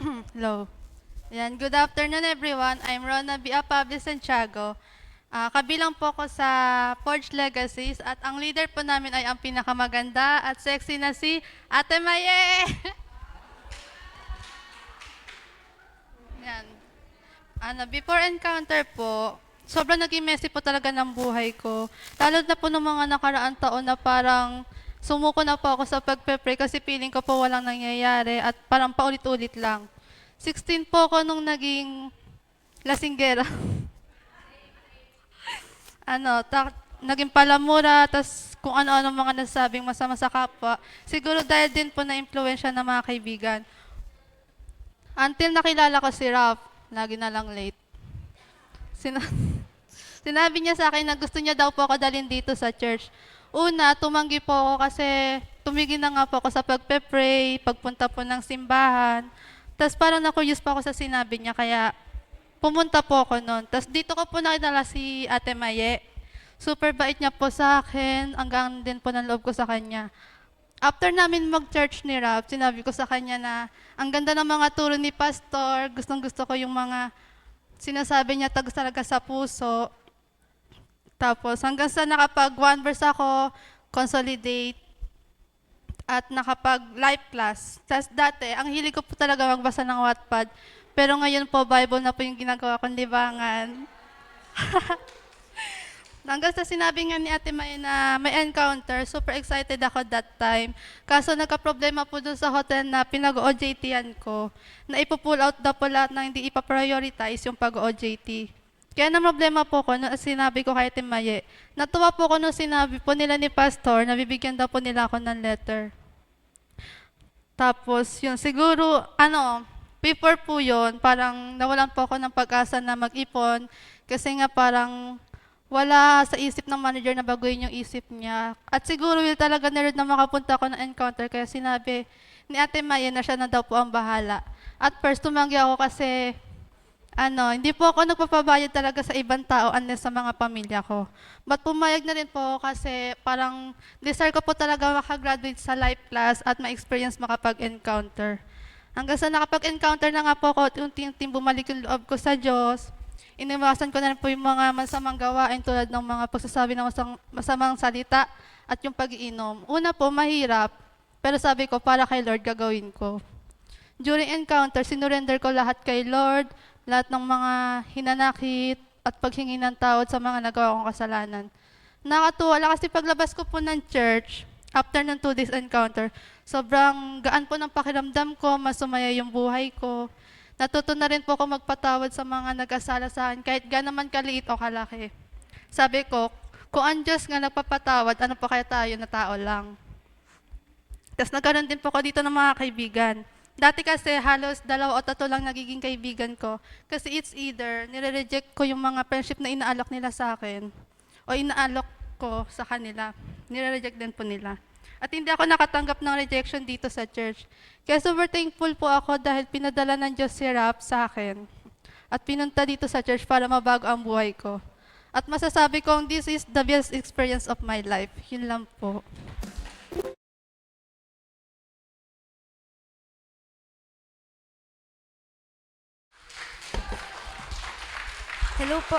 Hello. Yan, good afternoon everyone. I'm Rona B. Pablo Santiago. Kabilang po ako sa Forge Legacies at ang leader po namin ay ang pinakamaganda at sexy na si Ate Maye! Yan. Before encounter po, sobrang naging messy po talaga ng buhay ko. Lalo na po nung mga nakaraang taon na parang sumuko na po ako sa pagpe-pray kasi feeling ko po walang nangyayari at parang paulit-ulit lang. 16 po ako nung naging lasinggera. Naging palamura, tas kung ano-ano mga nasabing masama sa kapwa. Siguro dahil din po na impluensya ng mga kaibigan. Until nakilala ko si Ralph, lagi na lang late. Sina- Sinabi niya sa akin na gusto niya daw po ako dalhin dito sa church. Una, tumanggi po ako kasi tumigil na nga po ako sa pagpe-pray, pagpunta po ng simbahan. Tapos parang na-curious pa ako sa sinabi niya, kaya pumunta po ako noon. Tapos dito ko po nakilala si Ate Maye. Super bait niya po sa akin, hanggang din po ng loob ko sa kanya. After namin mag-church ni Ralph, sinabi ko sa kanya na ang ganda ng mga turo ni Pastor, gustong gusto ko yung mga sinasabi niya tagos talaga sa puso. Tapos hanggang sa nakapag one verse ako, consolidate, at nakapag life class. Tapos dati, ang hilig ko po talaga magbasa ng Wattpad. Pero ngayon po, Bible na po yung ginagawa kong libangan. Hanggang sa sinabi nga ni Ate May na may encounter, super excited ako that time. Kaso nagka-problema po doon sa hotel na pinag-OJT-an ko, na ipo-pull out daw po lahat na hindi ipa-prioritize yung pag-OJT. Kaya na problema po ko nung sinabi ko kay Ate Maye. Natuwa po ko nung sinabi po nila ni Pastor na bibigyan daw po nila ako ng letter. Tapos yun, siguro, before po yun, parang nawalan po ako ng pag-asa na mag-ipon kasi nga parang wala sa isip ng manager na baguhin yung isip niya. At siguro will talaga na rin na makapunta ako ng encounter kaya sinabi ni Ate Maya na siya na daw po ang bahala. At first, tumanggi ako kasi hindi po ako nagpapabayad talaga sa ibang tao unless sa mga pamilya ko. But pumayag na rin po ako kasi parang desire ko po talaga makagraduate sa life class at ma-experience makapag-encounter. Hanggang sa nakapag-encounter na nga po ako, unti-unting bumalik yung loob ko sa Diyos. Iniwasan ko na rin po yung mga masamang gawain tulad ng mga pagsasabi ng masamang salita at yung pag-iinom. Una po, mahirap. Pero sabi ko, para kay Lord, gagawin ko. During encounter, sinurrender ko lahat kay Lord, lahat ng mga hinanakit at paghingi ng tawad sa mga nagawa kong kasalanan. Nakatuwa lang kasi paglabas ko po ng church, after ng 2 days encounter, sobrang gaan po ng pakiramdam ko, mas sumaya yung buhay ko. Natuto na rin po ako magpatawad sa mga nag-asala sa akin, kahit gaano man kaliit o kalaki. Sabi ko, kung ang Diyos nga nagpapatawad, ano pa kaya tayo na tao lang? Tapos nagkaroon din po ako dito ng mga kaibigan. Dati kasi halos 2 o 3 lang nagiging kaibigan ko. Kasi it's either nire-reject ko yung mga friendship na inaalok nila sa akin o inaalok ko sa kanila. Nire-reject din po nila. At hindi ako nakatanggap ng rejection dito sa church. Kaya super thankful po ako dahil pinadala ng Diyos si Rap sa akin. At pinunta dito sa church para mabago ang buhay ko. At masasabi kong this is the best experience of my life. Yun lang po. Hello po.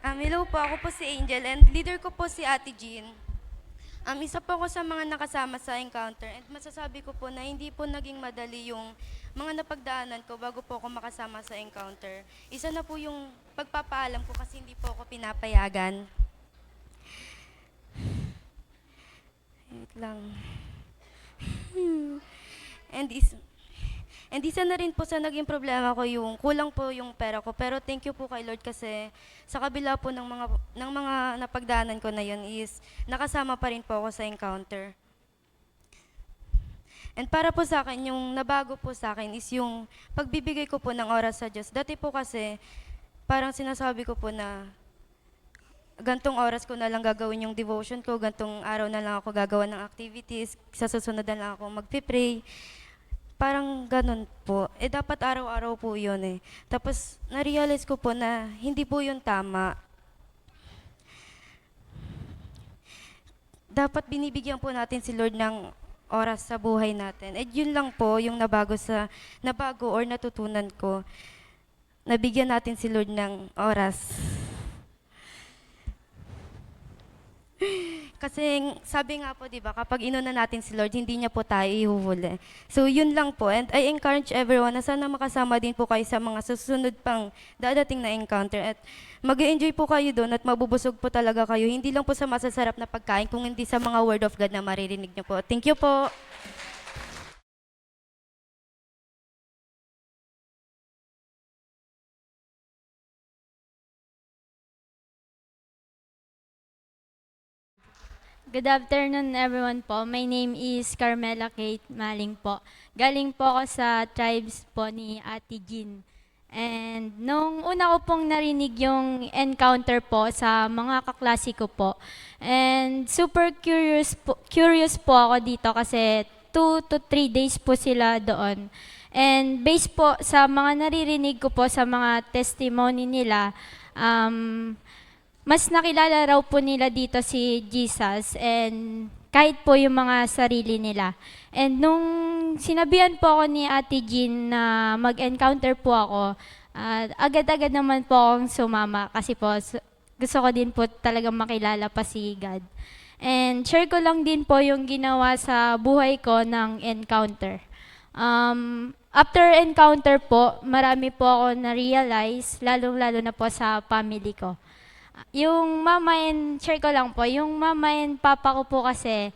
Hello po, ako po si Angel and leader ko po si Ate Jean. Isa po ako sa mga nakasama sa encounter and masasabi ko po na hindi po naging madali yung mga napagdaanan ko bago po ako makasama sa encounter. Isa na po yung pagpapaalam ko kasi hindi po ako pinapayagan. Wait lang. And isa na rin po sa naging problema ko yung kulang po yung pera ko. Pero thank you po kay Lord kasi sa kabila po ng mga napagdaanan ko na yun is nakasama pa rin po ako sa encounter. And para po sa akin, yung nabago po sa akin is yung pagbibigay ko po ng oras sa Diyos. Dati po kasi parang sinasabi ko po na gantong oras ko na lang gagawin yung devotion ko, gantong araw na lang ako gagawa ng activities, sa susunod na lang ako magpipray. Parang ganun po. Dapat araw-araw po yun eh. Tapos, na-realize ko po na hindi po yun tama. dapat binibigyan po natin si Lord ng oras sa buhay natin. At yun lang po yung nabago or natutunan ko. Nabigyan natin si Lord ng oras. Kasi sabi nga po, di ba, kapag inuna natin si Lord, hindi niya po tayo ihuhuli. So yun lang po. And I encourage everyone na sana makasama din po kayo sa mga susunod pang dadating na encounter. At mag-enjoy po kayo doon at mabubusog po talaga kayo. Hindi lang po sa masasarap na pagkain, kung hindi sa mga word of God na maririnig niyo po. Thank you po. Good afternoon everyone po. My name is Carmela Kate Maling po. Galing po ako sa tribes po ni Ate Jean. And nung una ko pong narinig yung encounter po sa mga kaklase ko po. And super curious po ako dito kasi 2 to 3 days po sila doon. And based po sa mga naririnig ko po sa mga testimony nila, mas nakilala raw po nila dito si Jesus and kahit po yung mga sarili nila. And nung sinabihan po ako ni Ate Jean na mag-encounter po ako, agad-agad naman po akong sumama kasi po gusto ko din po talagang makilala pa si God. And share ko lang din po yung ginawa sa buhay ko ng encounter. After encounter po, marami po ako na-realize, lalong-lalo na po sa family ko. Yung mama and, share ko lang po, yung mama and papa ko po kasi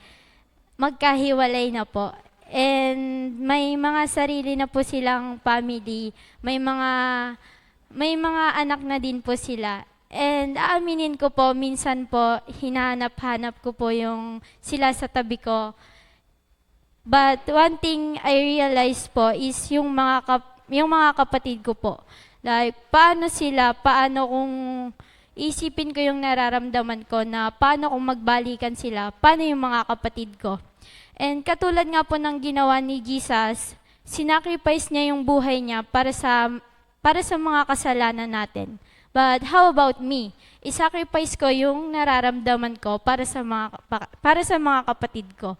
magkahiwalay na po. And may mga sarili na po silang family, may mga anak na din po sila. And aaminin ko po, minsan po, hinahanap-hanap ko po yung sila sa tabi ko. But one thing I realized po is yung mga kapatid ko po. Like, paano kung isipin ko yung nararamdaman ko na paano kung magbalikan sila, paano yung mga kapatid ko. And katulad nga po ng ginawa ni Jesus, sinacrifice niya yung buhay niya para sa mga kasalanan natin. But how about me? Isacrifice ko yung nararamdaman ko para sa mga kapatid ko.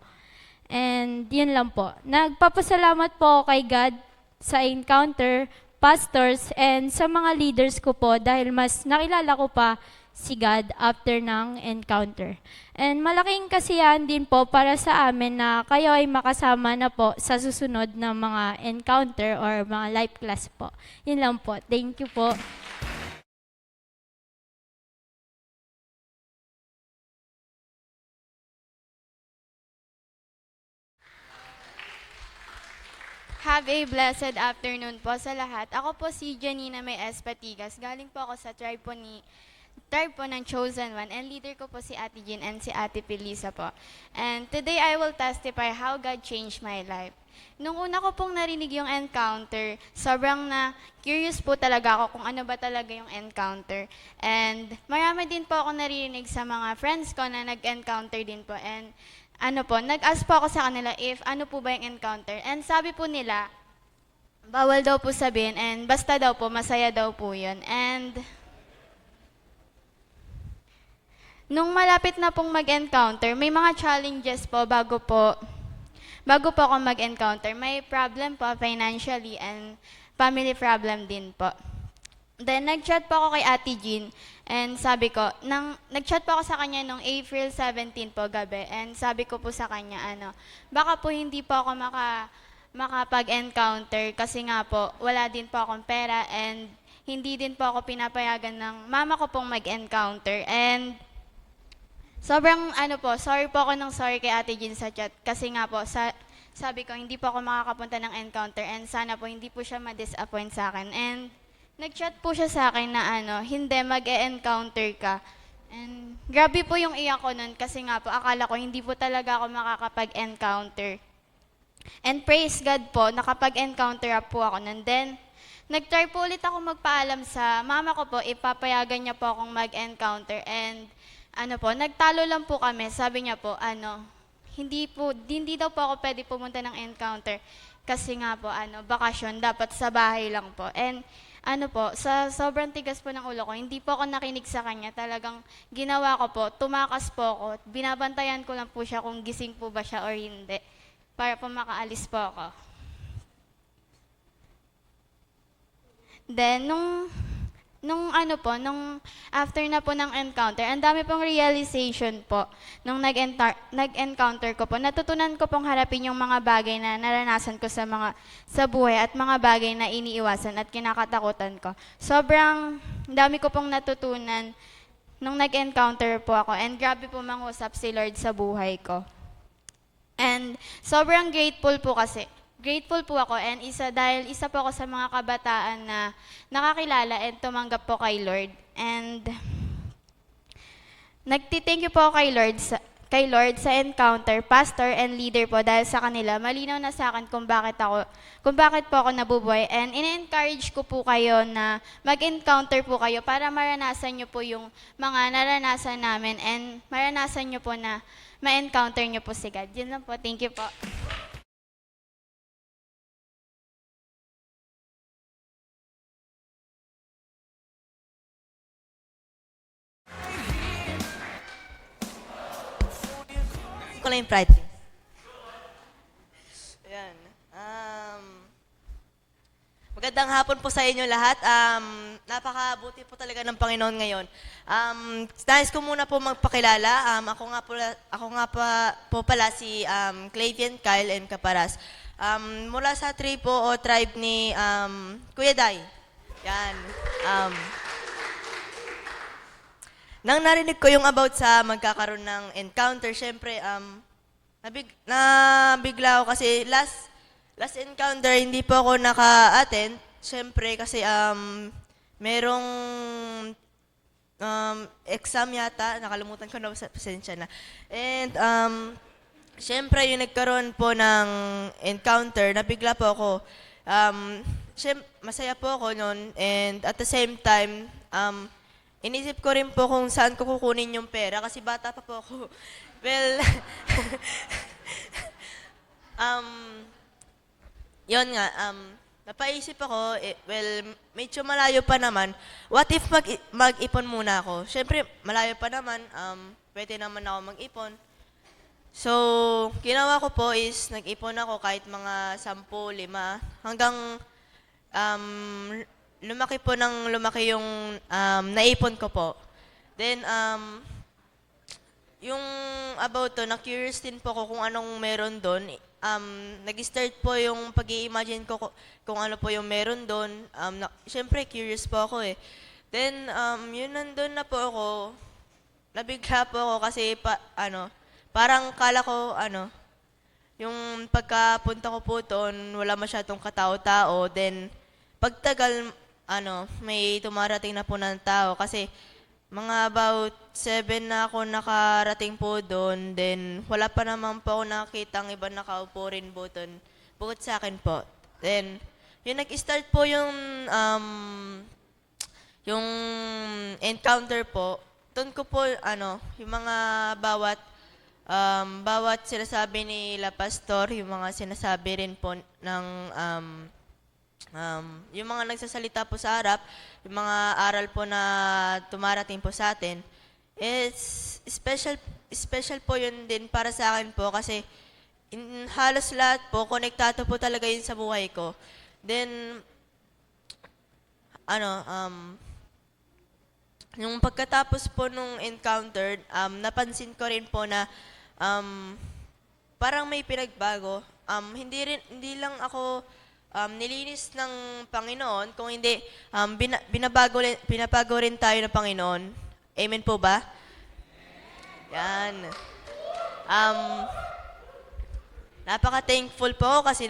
And yun lang po. Nagpapasalamat po ako kay God sa encounter, pastors, and sa mga leaders ko po dahil mas nakilala ko pa si God after ng encounter. And malaking kasiyahan din po para sa amin na kayo ay makasama na po sa susunod na mga encounter or mga life class po. Yun lang po. Thank you po. Have a blessed afternoon po sa lahat. Ako po si Janina May Espatigas. Galing po ako sa tribe po ng Chosen One. And leader ko po si Ate Jean and si Ate Felisa po. And today I will testify how God changed my life. Nung una ko pong narinig yung encounter, sobrang na curious po talaga ako kung ano ba talaga yung encounter. And marami din po ako narinig sa mga friends ko na nag-encounter din po. And nag-ask po ako sa kanila if ano po ba yung encounter. And sabi po nila, bawal daw po sabihin and basta daw po, masaya daw po yun. And nung malapit na pong mag-encounter, may mga challenges po bago po ako mag-encounter. May problem po financially and family problem din po. Then, nag-chat po ako kay Ate Jean and sabi ko, nag-chat po ako sa kanya nung April 17 po gabi and sabi ko po sa kanya, baka po hindi po ako makapag-encounter kasi nga po, wala din po akong pera and hindi din po ako pinapayagan ng mama ko pong mag-encounter. And sobrang sorry po ako sorry kay Ate Jean sa chat kasi nga po, sabi ko, hindi po ako makakapunta ng encounter and sana po hindi po siya ma-disappoint sa akin. And nag-chat po siya sa akin na hindi, mag-e-encounter ka. And grabe po yung iyak ko nun kasi nga po, akala ko hindi po talaga ako makakapag-encounter. And praise God po, nakapag-encounter po ako nun. Then, nag-try po ulit ako magpaalam sa mama ko po, ipapayagan niya po akong mag-encounter. And nagtalo lang po kami. Sabi niya po, hindi daw po ako pwede pumunta ng encounter kasi nga po, bakasyon, dapat sa bahay lang po. And ano po, sa sobrang tigas po ng ulo ko, hindi po ako nakinig sa kanya. Talagang ginawa ko po, tumakas po ako. Binabantayan ko lang po siya kung gising po ba siya or hindi. Para po makaalis po ako. Then, nung ano po, nung after na po ng encounter, ang dami pong realization po nung nag-encounter ko po. Natutunan ko pong harapin yung mga bagay na naranasan ko sa buhay at mga bagay na iniiwasan at kinakatakutan ko. Sobrang dami ko pong natutunan nung nag-encounter po ako, and grabe po mangusap si Lord sa buhay ko. And sobrang grateful po kasi. Grateful po ako, and dahil isa po ako sa mga kabataan na nakakilala and tumanggap po kay Lord. And nagti-thank you po ako kay Lord sa encounter, pastor and leader po, dahil sa kanila malinaw na sa akin kung bakit po ako nabubuhay. And in-encourage ko po kayo na mag-encounter po kayo para maranasan nyo po yung mga naranasan namin, and maranasan nyo po na ma-encounter nyo po si God. Yun lang po. Thank you po. Ko lang yung practice. Ayan. Magandang hapon po sa inyo lahat. Napakabuti po talaga ng Panginoon ngayon. Nais ko muna po magpakilala. Ako nga po pala si Clavian Kyle and Caparas. Mula sa tribe ni Kuya Day. Yan. Nang narinig ko yung about sa magkakaroon ng encounter, syempre, nabigla ako kasi last encounter, hindi po ako naka-attend. Syempre, kasi merong exam yata, nakalimutan ko na, pasensya na. And, syempre, yung nagkaroon po ng encounter, nabigla po ako. Masaya po ako noon, and at the same time, inisip ko rin po kung saan ko kukunin yung pera kasi bata pa po ako. Well, yun nga, napaisip ako, medyo malayo pa naman. What if mag-ipon muna ako? Siyempre, malayo pa naman, pwede naman ako mag-ipon. So, ginawa ko po is, nag-ipon ako kahit mga 10, 5, hanggang lumaki po ng lumaki yung naipon ko po. Then, yung about to, na-curious din po ko kung anong meron doon. Nag-start po yung pag-i-imagine ko kung ano po yung meron doon. Siyempre, curious po ako eh. Then, yun nandun na po ako, nabigla po ako kasi parang kala ko, yung pagkapunta ko po doon, wala masyadong katao-tao. Then, pagtagal, may tumarating na po ng tao kasi mga about 7 na ako nakarating po doon. Then, wala pa naman po ako nakakita ang iba nakaupo rin po doon. Bukod sa akin po. Then, yung nag-start po yung encounter po, doon ko po, yung mga bawat sinasabi ni La Pastor, yung mga sinasabi rin po ng yung mga nagsasalita po sa harap, yung mga aral po na tumarating po sa atin, it's special po yun din para sa akin po kasi halos lahat po, konektado po talaga yun sa buhay ko. Then, yung pagkatapos po nung encounter, napansin ko rin po na parang may pinagbago. Hindi lang ako nilinis ng Panginoon, kung hindi, binabago rin tayo ng Panginoon. Amen po ba? Yan. Napaka-thankful po ako kasi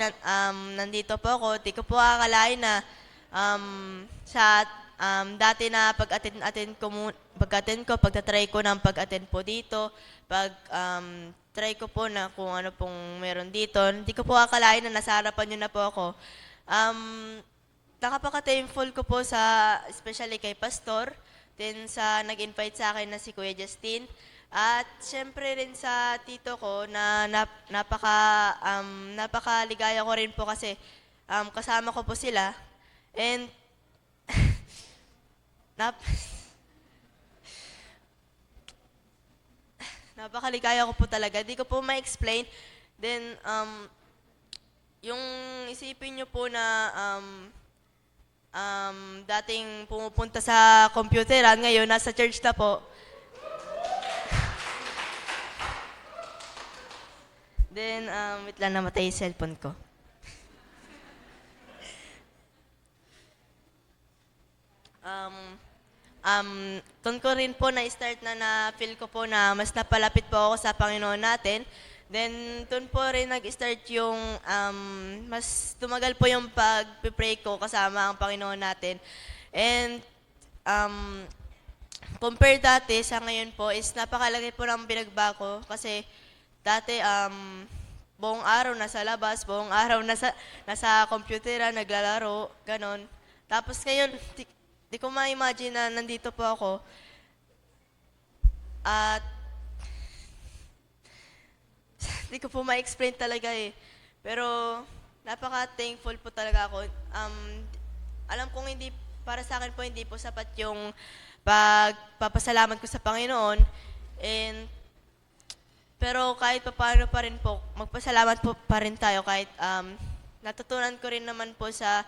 nandito po ako. Di ko po akalain na dati na pag-attend ko, pagtatry ko ng pag-attend po dito, try ko po na kung ano pong meron dito. Hindi ko po akalain na nasa harapan nyo na po ako. Nakapaka-thankful ko po especially kay Pastor, then sa nag-invite sa akin na si Kuya Justin, at syempre rin sa tito ko na napakaligaya ko rin po kasi kasama ko po sila. And nap napakaligaya ko po talaga. Di ko po ma-explain. Then, yung isipin nyo po na dating pumupunta sa computeran, ngayon nasa church na po. Then, wait lang, namatay yung cellphone ko. Doon ko rin po na-start na-feel ko po na mas napalapit po ako sa Panginoon natin. Then, doon po rin nag-start yung, mas tumagal po yung pag-pray ko kasama ang Panginoon natin. And, compare dati sa ngayon po is napakalaki po ng pinagbago kasi dati, buong araw nasa labas, buong araw nasa computer, naglalaro, ganon. Tapos ngayon, di ko ma-imagine na nandito po ako. At di ko po ma-explain talaga eh. Pero napaka-thankful po talaga ako. Alam kong hindi, para sa akin po, hindi po sapat yung pagpapasalamat ko sa Panginoon. Pero kahit paano pa rin po, magpasalamat po pa rin tayo kahit natutunan ko rin naman po sa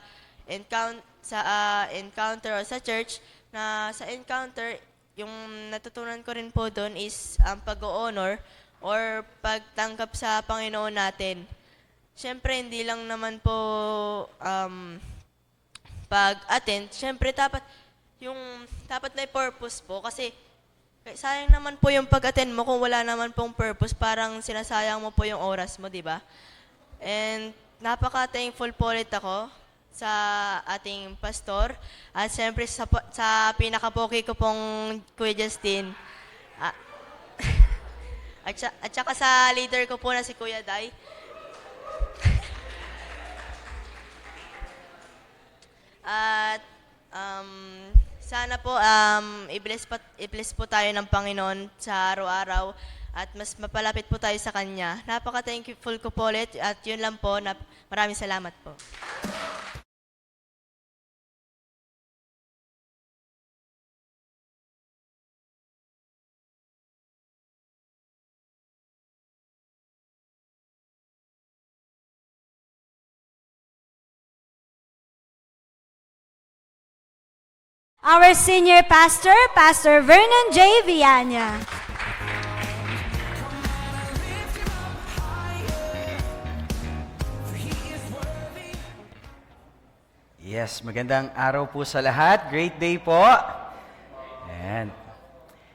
encounter o sa church na sa encounter, yung natutunan ko rin po doon is pag-honor or pagtanggap sa Panginoon natin. Siyempre, hindi lang naman po pag-attend. Siyempre, dapat may purpose po kasi sayang naman po yung pag-attend mo kung wala naman pong purpose, parang sinasayang mo po yung oras mo, di ba? And napaka-thankful po ulit ako sa ating pastor at siyempre sa pinaka-poki ko pong Kuya Justin. At saka sa leader ko po na si Kuya Dai. At sana po i-bless po tayo ng Panginoon sa araw-araw at mas mapalapit po tayo sa Kanya. Napaka-thankful ko po ulit at yun lang po. Maraming salamat po. Our senior pastor, Pastor Vernon J. Viana. Yes, magandang araw po sa lahat. Great day po. Ayan.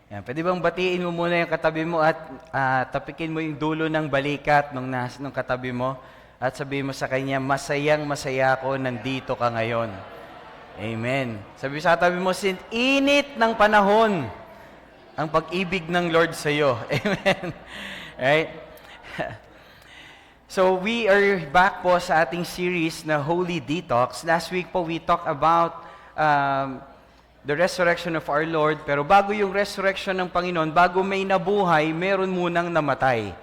Ayan. Pwede bang batiin mo muna yung katabi mo at tapikin mo yung dulo ng balikat nung katabi mo at sabihin mo sa kanya, masayang masaya ako, nandito ka ngayon. Amen. Sabi sa tabi mo, init ng panahon ang pag-ibig ng Lord sa iyo. Amen. Right? So we are back po sa ating series na Holy Detox. Last week po we talked about the resurrection of our Lord. Pero bago yung resurrection ng Panginoon, bago may nabuhay, meron munang namatay.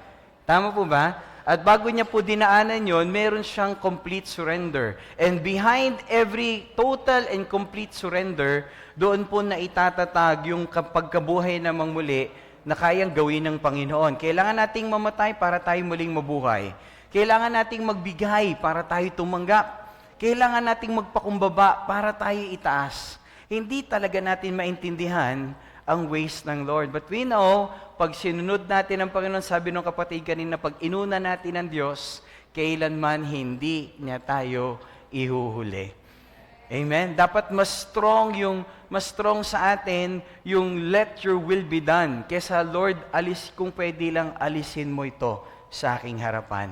Tama po ba? At bago niya po dinaanan yon, meron siyang complete surrender. And behind every total and complete surrender, doon po na itatatag yung pagkabuhay namang muli na kayang gawin ng Panginoon. Kailangan nating mamatay para tayo muling mabuhay. Kailangan nating magbigay para tayo tumanggap. Kailangan nating magpakumbaba para tayo itaas. Hindi talaga natin maintindihan ang ways ng Lord. But we know, pag sinunod natin ang Panginoon, sabi ng kapatid kanina, pag inuna natin ang Diyos, kailanman hindi niya tayo ihuhuli. Amen? Dapat mas strong sa atin yung let your will be done. Kesa Lord, kung pwede lang, alisin mo ito sa aking harapan.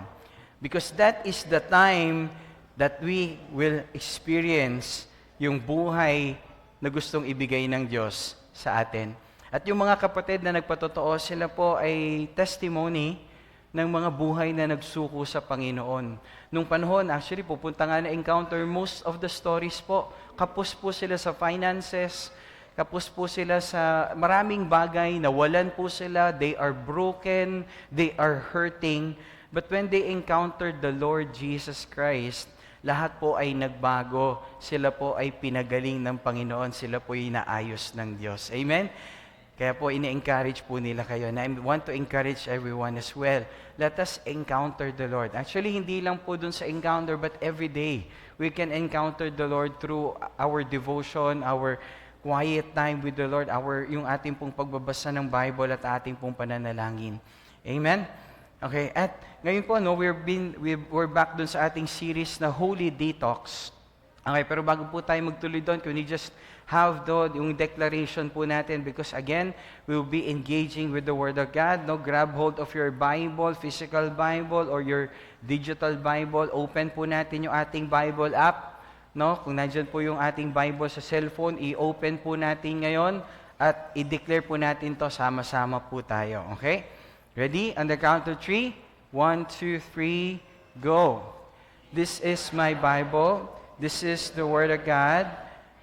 Because that is the time that we will experience yung buhay na gustong ibigay ng Diyos sa atin. At yung mga kapatid na nagpatotoo, sila po ay testimony ng mga buhay na nagsuko sa Panginoon. Nung panahon, actually, pupunta nga na encounter, most of the stories po, kapos po sila sa finances, kapos po sila sa maraming bagay, nawalan po sila, they are broken, they are hurting. But when they encountered the Lord Jesus Christ, lahat po ay nagbago. Sila po ay pinagaling ng Panginoon. Sila po ay inaayos ng Diyos. Amen? Kaya po, ini-encourage po nila kayo. And I want to encourage everyone as well. Let us encounter the Lord. Actually, hindi lang po dun sa encounter, but every day. We can encounter the Lord through our devotion, our quiet time with the Lord, yung ating pong pagbabasa ng Bible at ating pong pananalangin. Amen? Okay, at ngayon po, no, we're back dun sa ating series na Holy Detox. Okay, pero bago po tayo magtuloy doon, can we just have yung declaration po natin, because again, we'll be engaging with the Word of God. No, grab hold of your Bible, physical Bible, or your digital Bible. Open po natin yung ating Bible app. No, kung nandiyan po yung ating Bible sa cellphone, i-open po natin ngayon at i-declare po natin to sama-sama po tayo. Okay? Ready? On the count of 3. 1, 2, 3, go. This is my Bible. This is the Word of God.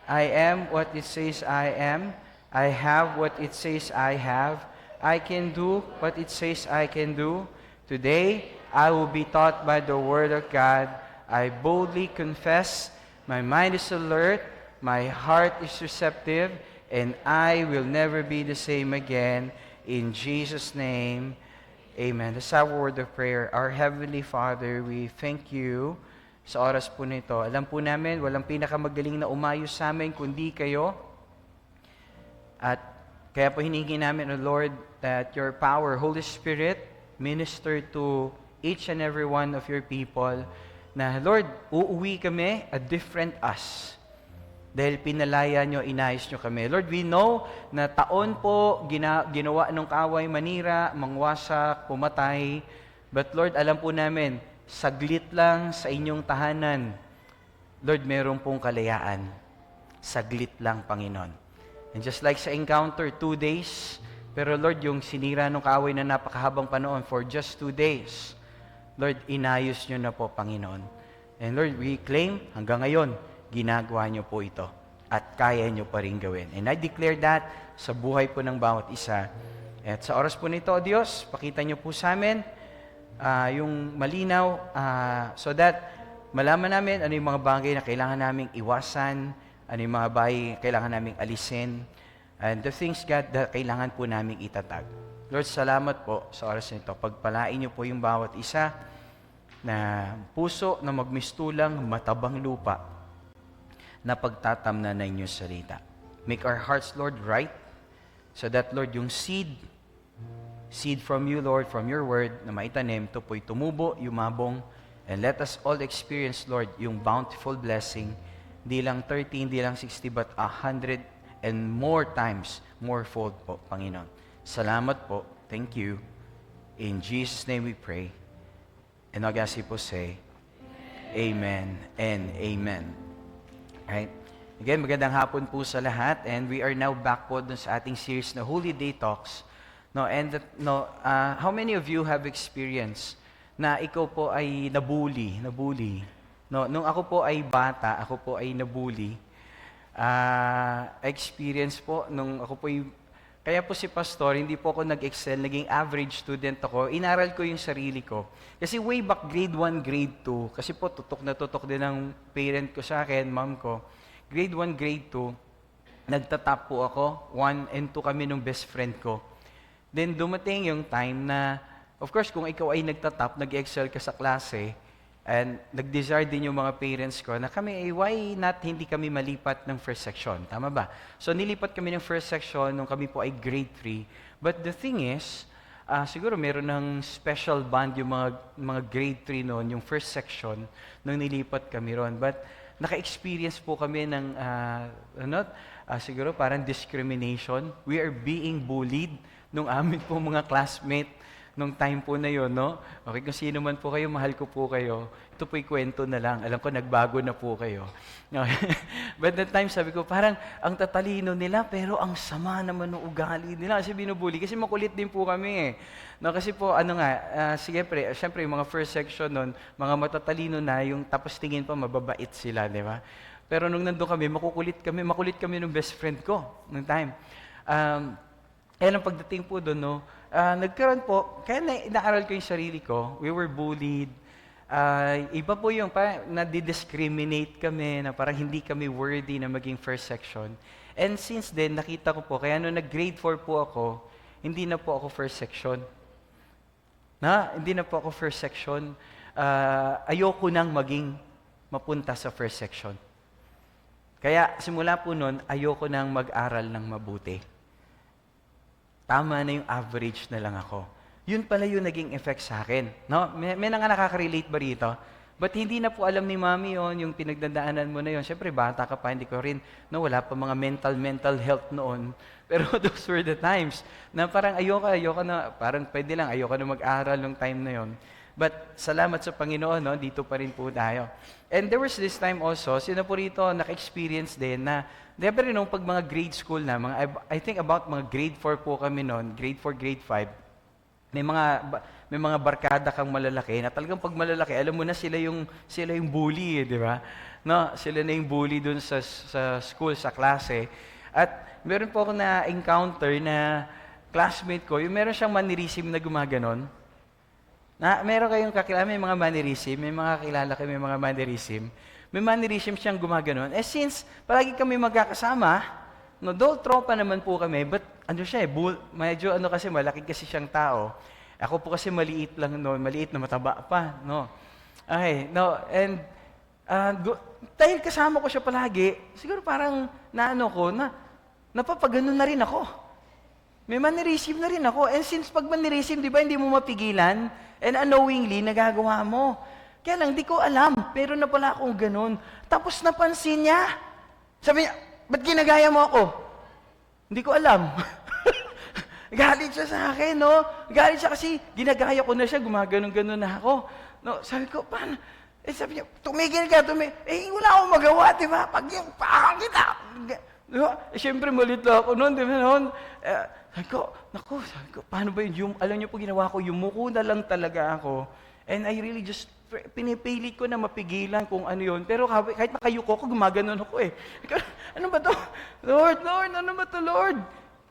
I am what it says I am. I have what it says I have. I can do what it says I can do. Today, I will be taught by the Word of God. I boldly confess. My mind is alert. My heart is receptive. And I will never be the same again. In Jesus' name, amen. That's our word of prayer. Our Heavenly Father, we thank you sa oras po nito. Alam po namin, walang pinakamagaling na umayos sa amin kundi kayo. At kaya po hiningi namin, O Lord, that your power, Holy Spirit, minister to each and every one of your people na, Lord, uuwi kami a different us. Dahil pinalaya nyo, inayos nyo kami. Lord, we know na taon po ginawa ng kaaway manira, mangwasak, pumatay. But Lord, alam po namin, saglit lang sa inyong tahanan, Lord, meron pong kalayaan. Saglit lang, Panginoon. And just like sa encounter, 2 days, pero Lord, yung sinira ng kaaway na napakahabang panahon for just 2 days, Lord, inayos nyo na po, Panginoon. And Lord, we claim, hanggang ngayon, ginagawa nyo po ito. At kaya nyo pa rin gawin. And I declare that sa buhay po ng bawat isa. At sa oras po nito, Diyos, pakita nyo po sa amin, yung malinaw, so that malaman namin ano yung mga bagay na kailangan naming iwasan, ano yung mga bagay kailangan naming alisin, and the things, God, na kailangan po naming itatag. Lord, salamat po sa oras nito. Pagpalain niyo po yung bawat isa na puso na magmistulang matabang lupa na pagtatamnan ng inyong salita. Make our hearts, Lord, right, so that, Lord, yung seed from you, Lord, from your word na maitanim, ito po'y tumubo, yumabong, and let us all experience, Lord, yung bountiful blessing, di lang 30, di lang 60, but 100 and more times, more fold po, Panginoon. Salamat po. Thank you. In Jesus' name we pray. And Agasi po say, Amen and Amen. Right? Again, magandang hapon po sa lahat, and we are now back po dun sa ating series na Holy Detox. No, and how many of you have experienced na ikaw po ay nabully? No, nung ako po ay bata, ako po ay nabully. Experience po nung ako po kaya po si Pastor, hindi po ako nag-excel, naging average student ako. Inaral ko yung sarili ko. Kasi way back grade 1, grade 2, kasi po tutok na tutok din ng parent ko sa akin, mom ko. Grade 1, grade 2, nagtatap po ako. 1 and 2 kami nung best friend ko. Then dumating yung time na, of course, kung ikaw ay nagtatap, nag-excel ka sa klase, and nag-desire din yung mga parents ko na kami, why not hindi kami malipat ng first section? Tama ba? So nilipat kami ng first section nung kami po ay grade 3. But the thing is, siguro meron ng special bond yung mga grade 3 noon, yung first section, nung nilipat kami ron. But naka-experience po kami ng, siguro parang discrimination. We are being bullied nung amin po mga classmate nung time po na yon, no? Okay, kung sino man po kayo, mahal ko po kayo. Ito po'y kwento na lang. Alam ko, nagbago na po kayo. But that time, sabi ko, parang ang tatalino nila, pero ang sama naman ng ugali nila. Kasi binubuli. Kasi makulit din po kami eh. No, kasi po, siyempre, yung mga first section nun, mga matatalino na, yung tapos tingin pa, mababait sila, di ba? Pero nung nandun kami, makulit kami ng best friend ko, nung time. Kaya lang pagdating po doon, no, nagkaroon po, kaya naaral ko yung sarili ko, we were bullied, Iba po yung nadi-discriminate kami na parang hindi kami worthy na maging first section. And since then, nakita ko po, kaya nung nag-grade 4 po ako, hindi na po ako first section. Hindi na po ako first section. Ayoko nang maging mapunta sa first section. Kaya simula po nun, ayoko nang mag-aral ng mabuti. Tama na yung average na lang ako. Yun pala yung naging effect sa akin. No? May nga nakaka-relate ba rito? But hindi na po alam ni Mami yon yung pinagdadaanan mo na yon. Siyempre, bata ka pa, hindi ko rin, no, wala pa mga mental health noon. Pero those were the times na parang ayoko na, parang pwede lang, ayoko na mag-aral nung time na yon. But salamat sa Panginoon, no, dito pa rin po tayo. And there was this time also, sino po rito naka-experience din na, di ba rin nung pag mga grade school na, I think about mga grade 4 po kami noon, grade 4, grade 5, may mga barkada kang malalaki na talagang pag malalaki, alam mo na sila yung bully, di ba? No, sila na yung bully dun sa school, sa klase. At meron po ako na-encounter na classmate ko, yung meron siyang mannerism na gumaganon. Meron kayong kakilala, may mga mannerism, may mga kakilala kayo, may mga mannerism. May mannerism siyang gumaganon. Since palagi kami magkakasama, no, though tropa naman po kami, but medyo kasi malaki kasi siyang tao. Ako po kasi maliit lang noon, maliit na mataba pa, no. And dahil kasama ko siya palagi, siguro parang napapaganon na rin ako. May mannerism na rin ako. And since pag mannerism, di ba, hindi mo mapigilan, and unknowingly, nagagawa mo. Kaya lang, di ko alam, pero na pala akong ganun. Tapos napansin niya. Sabi niya, ba't ginagaya mo ako? Hindi ko alam. Galit siya sa akin, no? Galit siya kasi ginagaya ko na siya, gumaganon-ganon na ako. No, sabi ko, paano? Sabi niya, tumigil ka, wala akong magawa, di ba? Pag yung pakang kita. Di ba? Siyempre, malit lang ako noon, di ba noon? Sabi ko, paano ba yun? Alam niyo po ginawa ko, yumuko na lang talaga ako. And I really just, pinipilit ko na mapigilan kung ano yun. Pero kahit makayuko ko, gumaganon ako eh. Ano ba to? Lord, ano ba to, Lord?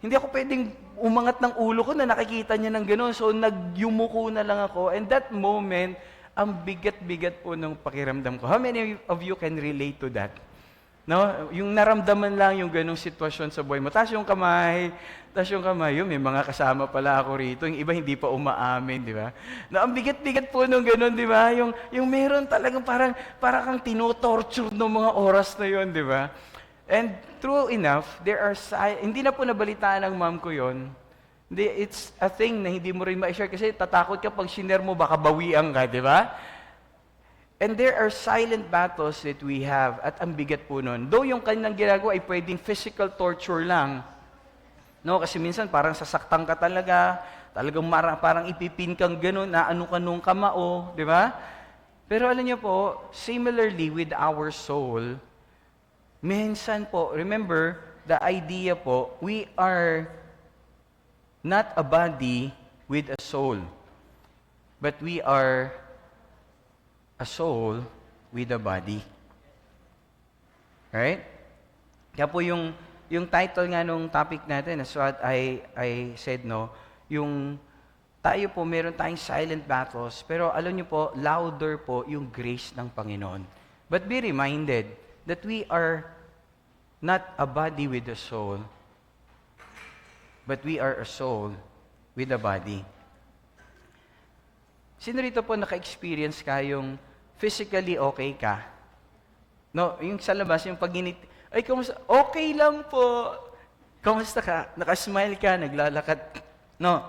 Hindi ako pwedeng umangat ng ulo ko na nakikita niya ng gano'n. So, nagyumuko na lang ako. And that moment, ang bigat-bigat po ng pakiramdam ko. How many of you can relate to that? No? Yung naramdaman lang yung ganong sitwasyon sa buhay mo. Taas yung kamay, yun, may mga kasama pala ako rito. Yung iba hindi pa umaamin, di ba? Na ang bigat-bigat po nung ganon, di ba? Yung meron talagang parang kang tinotorture ng mga oras na yun, di ba? And true enough, hindi na po nabalitaan ng mom ko yon. It's a thing na hindi mo rin ma-share kasi tatakot ka pag shiner mo, baka bawian ka, di ba? And there are silent battles that we have at ang bigat po nun. Though yung kanilang ginagawa ay pwedeng physical torture lang, no? Kasi minsan parang sasaktan ka talaga, talagang parang ipipin kang gano'n, na ano ka nung kamao, di ba? Pero alam niyo po, similarly with our soul, minsan po, remember, the idea po, we are not a body with a soul, but we are a soul with a body. Right? Kaya po yung title nga nung topic natin, as what I said, no, yung tayo po, meron tayong silent battles, pero alam niyo po, louder po yung grace ng Panginoon. But be reminded that we are not a body with a soul, but we are a soul with a body. Sino rito po naka-experience kayong physically okay ka? No, yung sa labas, yung pag-init, ay, kamusta? Okay lang po. Kamusta ka? Nakasmile ka, naglalakad. No.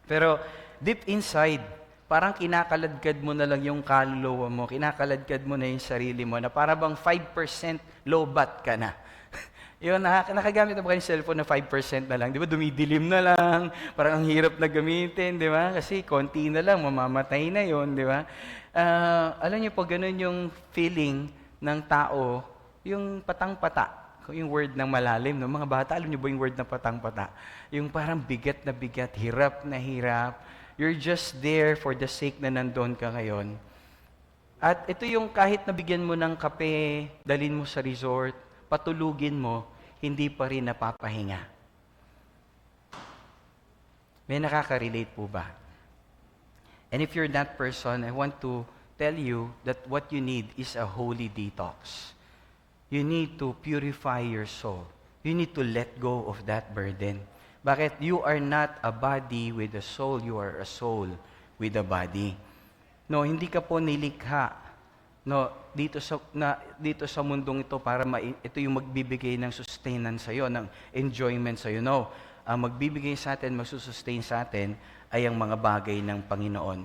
Pero deep inside, parang kinakaladkad mo na lang yung kaluluwa mo, kinakaladkad mo na yung sarili mo, na para bang 5% low-bat ka na. Yun, nakagamit na ba kayo yung cellphone na 5% na lang? Di ba, dumidilim na lang, parang ang hirap na gamitin, di ba? Kasi konti na lang, mamamatay na yon, di ba? Alam niyo po, ganun yung feeling ng tao, yung patang-pata, yung word ng malalim, no? Mga bata, alam niyo ba yung word na patang-pata? Yung parang bigat na bigat, hirap na hirap. You're just there for the sake na nandun ka ngayon. At ito yung kahit nabigyan mo ng kape, dalhin mo sa resort, patulugin mo, hindi pa rin napapahinga. May nakaka-relate po ba? And if you're that person, I want to tell you that what you need is a holy detox. You need to purify your soul. You need to let go of that burden. Bakit? You are not a body with a soul. You are a soul with a body. No, hindi ka po nilikha dito sa mundong ito para ito yung magbibigay ng sustenance sa iyo, ng enjoyment sa iyo. No, ang magbibigay sa atin, magsusustain sa atin ay ang mga bagay ng Panginoon.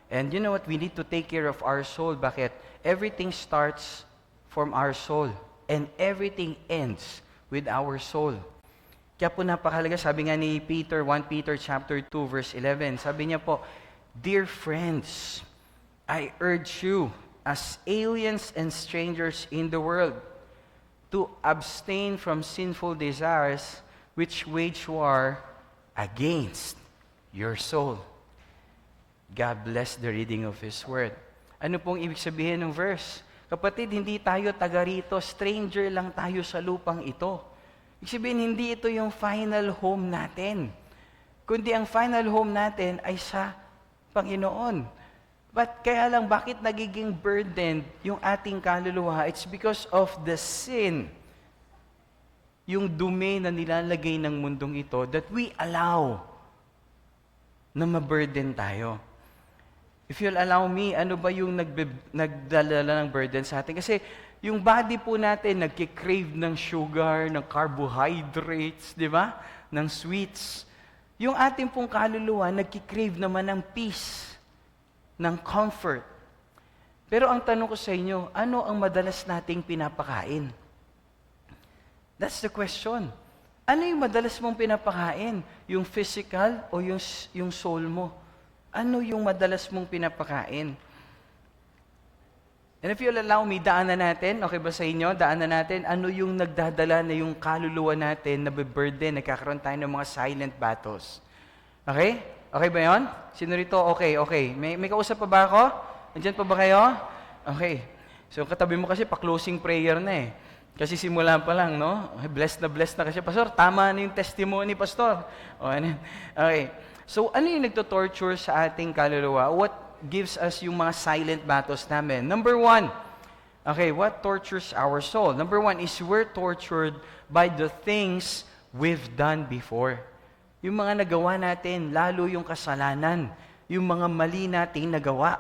And you know what? We need to take care of our soul. Bakit? Everything starts from our soul and everything ends with our soul. Kaya po napakahalaga, sabi nga ni Peter, 1 Peter chapter 2 verse 11, sabi niya po, "Dear friends, I urge you as aliens and strangers in the world to abstain from sinful desires which wage war against your soul." God bless the reading of His Word. Ano pong ibig sabihin ng verse? Kapatid, hindi tayo taga rito, stranger lang tayo sa lupang ito. Ibig sabihin, hindi ito yung final home natin. Kundi ang final home natin ay sa Panginoon. But kaya lang, bakit nagiging burdened yung ating kaluluwa? It's because of the sin. Yung dumi na nilalagay ng mundong ito that we allow na maburden tayo. If you'll allow me, ano ba yung nagdala ng burden sa atin? Kasi yung body po natin nagki-crave ng sugar, ng carbohydrates, di ba? Ng sweets. Yung ating pong kaluluwa nagki-crave naman ng peace, ng comfort. Pero ang tanong ko sa inyo, ano ang madalas nating pinapakain? That's the question. Ano yung madalas mong pinapakain? Yung physical o yung soul mo? Ano yung madalas mong pinapakain? And if you'll allow me, daanan natin, okay ba sa inyo? Daanan natin, ano yung nagdadala na yung kaluluwa natin na burden, nagkakaroon tayo ng mga silent battles. Okay? Okay ba yun? Sino rito? Okay. May kausap pa ba ako? Nandiyan pa ba kayo? Okay. So katabi mo kasi pa-closing prayer na eh. Kasi simula pa lang, no? Blessed na kasi. Pastor, tama na yung testimony, Pastor. Okay. So ano yung nagto-torture sa ating kaluluwa? What gives us yung mga silent battles namin? Number 1, okay, what tortures our soul? Number 1 is we're tortured by the things we've done before. Yung mga nagawa natin, lalo yung kasalanan, yung mga mali nating nagawa.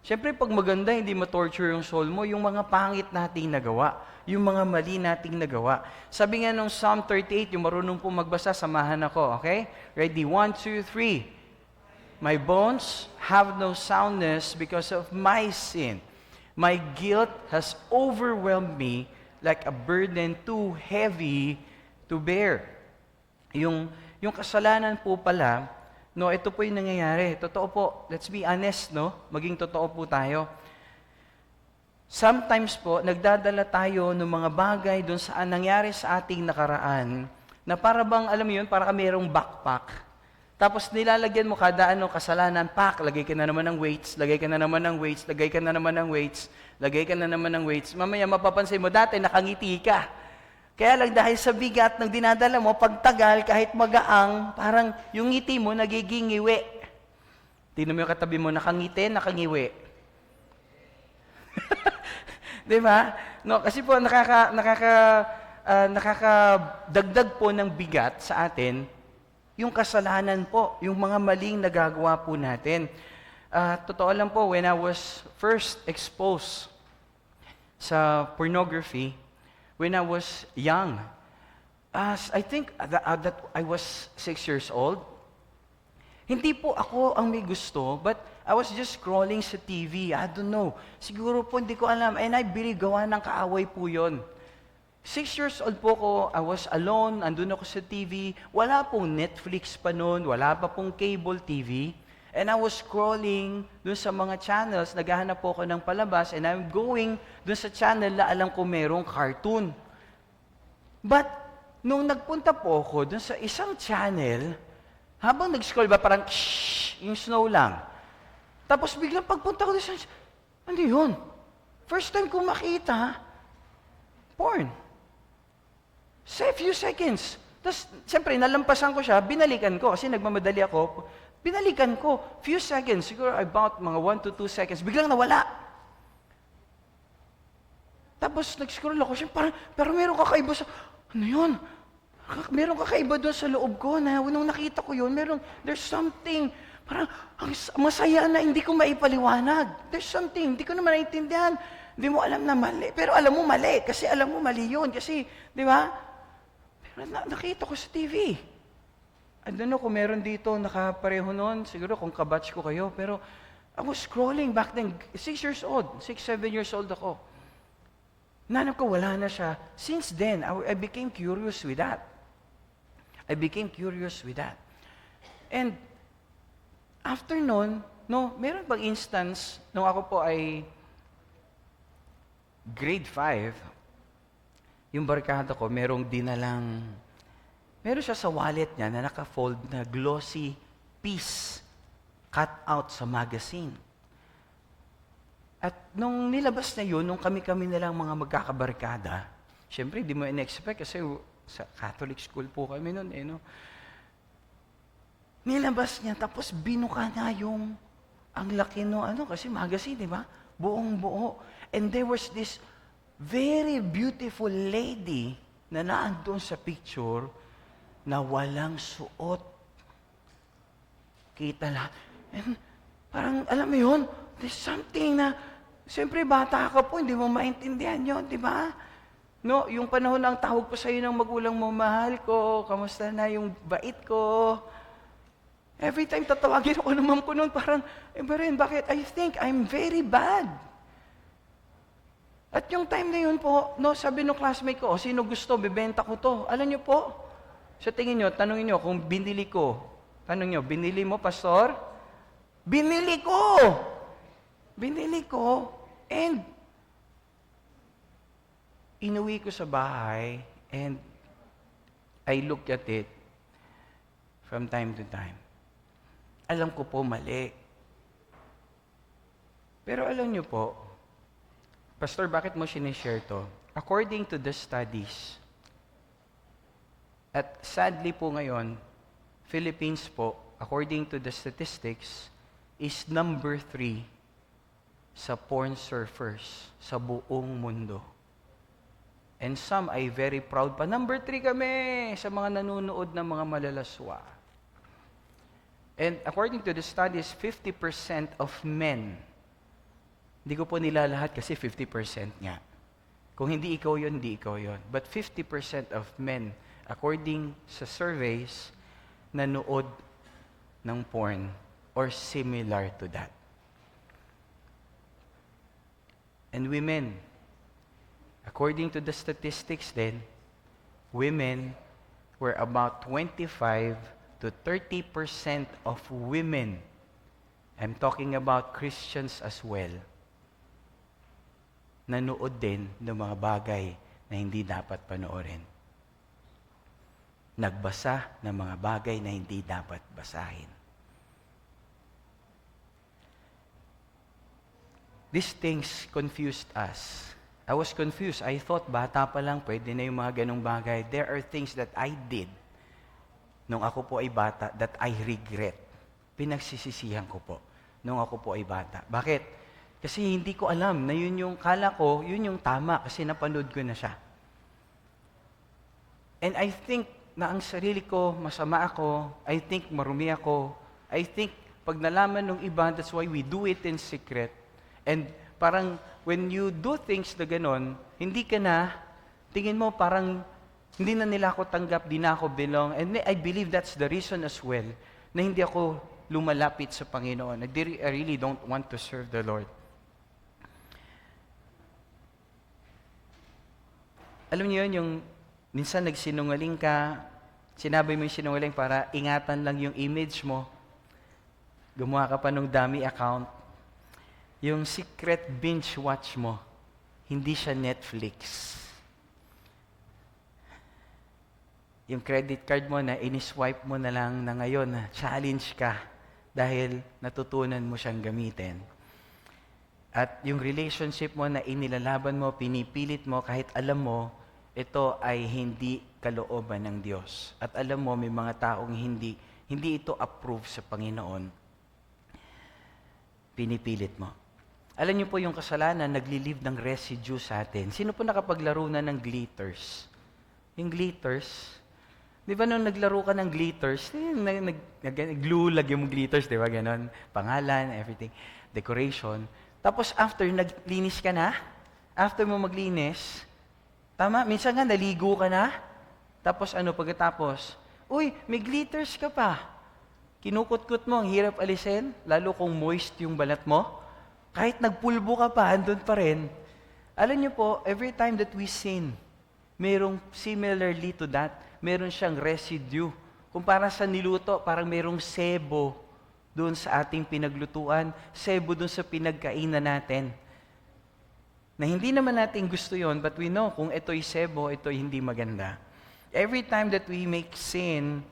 Siyempre, pag maganda, hindi ma-torture yung soul mo, yung mga pangit nating nagawa, yung mga mali nating nagawa. Sabi nga nung Psalm 38, yung marunong po magbasa, samahan ako, okay? Ready? 1, 2, 3. My bones have no soundness because of my sin. My guilt has overwhelmed me like a burden too heavy to bear. Yung kasalanan po pala, no, ito po yung nangyayari. Totoo po, let's be honest, no? Maging totoo po tayo. Sometimes po, nagdadala tayo ng mga bagay doon sa nangyari sa ating nakaraan na para bang, alam mo yun, para mayroong backpack. Tapos nilalagyan mo kada kasalanan, lagay ka na naman ng weights, lagay ka na naman ng weights, lagay ka na naman ng weights, lagay ka na naman ng weights. Mamaya mapapansin mo, dati nakangiti ka. Kaya lang dahil sa bigat ng dinadala mo, pagtagal, kahit magaang, parang yung ngiti mo nagiging ngiwi. Tingnan mo yung katabi mo, nakangiti, nakangiwi. Di ba? No, kasi po nakakadagdag po ng bigat sa atin yung kasalanan po, yung mga maling nagagawa po natin. Totoo lang po, when I was first exposed sa pornography, when I was young, I think that I was 6 years old, hindi po ako ang may gusto, but I was just scrolling sa TV. I don't know. Siguro po hindi ko alam. And I believe gawa ng kaaway po yun. 6 years old po ko, I was alone, andun ako sa TV. Wala pong Netflix pa noon, wala pa pong cable TV. And I was scrolling dun sa mga channels, naghahanap po ako ng palabas, and I'm going dun sa channel na alam ko merong cartoon. But, nung nagpunta po ako dun sa isang channel, habang nag-scroll ba, parang yung snow lang. Tapos biglang pagpunta ko dun sa, ano yun? First time ko makita, porn. Sa few seconds. Tapos, siyempre, nalampasan ko siya, binalikan ko, kasi nagmamadali ako, binalikan ko, few seconds, siguro about mga 1 to 2 seconds, biglang nawala. Tapos nag-scroll ako, siya, parang, pero meron kakaiba sa, ano yun? Meron kakaiba doon sa loob ko na nung nakita ko yun, there's something, parang ang masaya na hindi ko maipaliwanag. There's something, hindi ko naman naiintindihan. Hindi mo alam na mali. Pero alam mo mali, kasi alam mo mali yun. Kasi, di ba? Pero nakita ko sa TV. I don't know kung meron dito nakapareho noon. Siguro kung kabatch ko kayo. Pero I was scrolling back then. 6 years old. 6, 7 years old ako. Nanap ko, wala na siya. Since then, I became curious with that. I became curious with that. And after nun, no, meron bang instance, nung ako po ay grade 5, yung barkada ko, meron siya sa wallet niya na naka-fold na glossy piece cut out sa magazine. At nung nilabas na yun, nung kami-kami na lang mga magkakabarkada, syempre, di mo in-expect kasi sa Catholic school po kami noon, no? Nilabas niya, tapos binuka niya ang laki no, kasi magazine, di ba? Buong-buo. And there was this very beautiful lady na naandun sa picture na walang suot. Kita lahat. And parang, alam mo yun, there's something na, siyempre bata ka po, hindi mo maintindihan yun, di ba? No, yung panahon na ang tawag po sa iyo ng magulang mo, mahal ko, kamusta na yung bait ko. Every time tatawagin ako naman ko noon, parang, Beren, bakit? I think I'm very bad. At yung time na yun po, no, sabi ng classmate ko, sino gusto, bibenta ko to. Alam niyo po, sa tingin niyo, tanongin niyo kung binili ko. Tanong niyo, binili mo, pastor? Binili ko! Binili ko. And inuwi ko sa bahay and I look at it from time to time. Alam ko po mali. Pero alam niyo po, Pastor, bakit mo sinishare to? According to the studies, at sadly po ngayon, Philippines po, according to the statistics, is number 3 sa porn surfers sa buong mundo. And some ay very proud pa. Number 3 kami sa mga nanonood ng mga malalaswa. And according to the studies, 50% of men, hindi ko po nilalahat kasi 50% nga. Kung hindi ikaw yun, hindi ikaw yun. But 50% of men, according sa surveys, nanood ng porn or similar to that. And women, according to the statistics then, women were about 25 to 30% of women, I'm talking about Christians as well, nanood din ng mga bagay na hindi dapat panoorin. Nagbasa ng mga bagay na hindi dapat basahin. These things confused us. I was confused. I thought, bata pa lang, pwede na yung mga ganong bagay. There are things that I did nung ako po ay bata that I regret. Pinagsisisihan ko po nung ako po ay bata. Bakit? Kasi hindi ko alam na yun yung, kala ko, yun yung tama kasi napanood ko na siya. And I think na ang sarili ko, masama ako, I think marumi ako, I think pag nalaman ng iba, that's why we do it in secret. And parang when you do things na ganon, hindi ka na, tingin mo parang hindi na nila ako tanggap, di na ako belong. And I believe that's the reason as well na hindi ako lumalapit sa Panginoon. I really don't want to serve the Lord. Alam niyo yun, yung minsan nagsinungaling ka, sinabi mo yung sinungaling para ingatan lang yung image mo. Gumawa ka pa ng dummy account. Yung secret binge watch mo, hindi siya Netflix. Yung credit card mo na iniswipe mo na lang na ngayon na challenge ka dahil natutunan mo siyang gamitin. At yung relationship mo na inilalaban mo, pinipilit mo kahit alam mo, ito ay hindi kalooban ng Diyos. At alam mo, may mga taong hindi ito approve sa Panginoon. Pinipilit mo. Alam niyo po yung kasalanan, nagli-leave ng residue sa atin. Sino po nakapaglaro na ng glitters? Yung glitters, di ba nung naglaro ka ng glitters, glue, lagyan mo glitters, di ba ganon? Pangalan, everything, decoration. Tapos after, naglinis ka na, after mo maglinis, tama, minsan nga naligo ka na, tapos ano pagkatapos, uy, may glitters ka pa. Kinukut-kut mo, ang hirap alisin, lalo kung moist yung balat mo. Kahit nagpulbo ka pa, andun pa rin. Alam niyo po, every time that we sin, merong similarly to that, meron siyang residue. Kung para sa niluto, parang merong sebo doon sa ating pinaglutuan, sebo doon sa pinagkainan natin. Na hindi naman natin gusto yon, but we know kung ito'y sebo, ito'y hindi maganda. Every time that we make sin,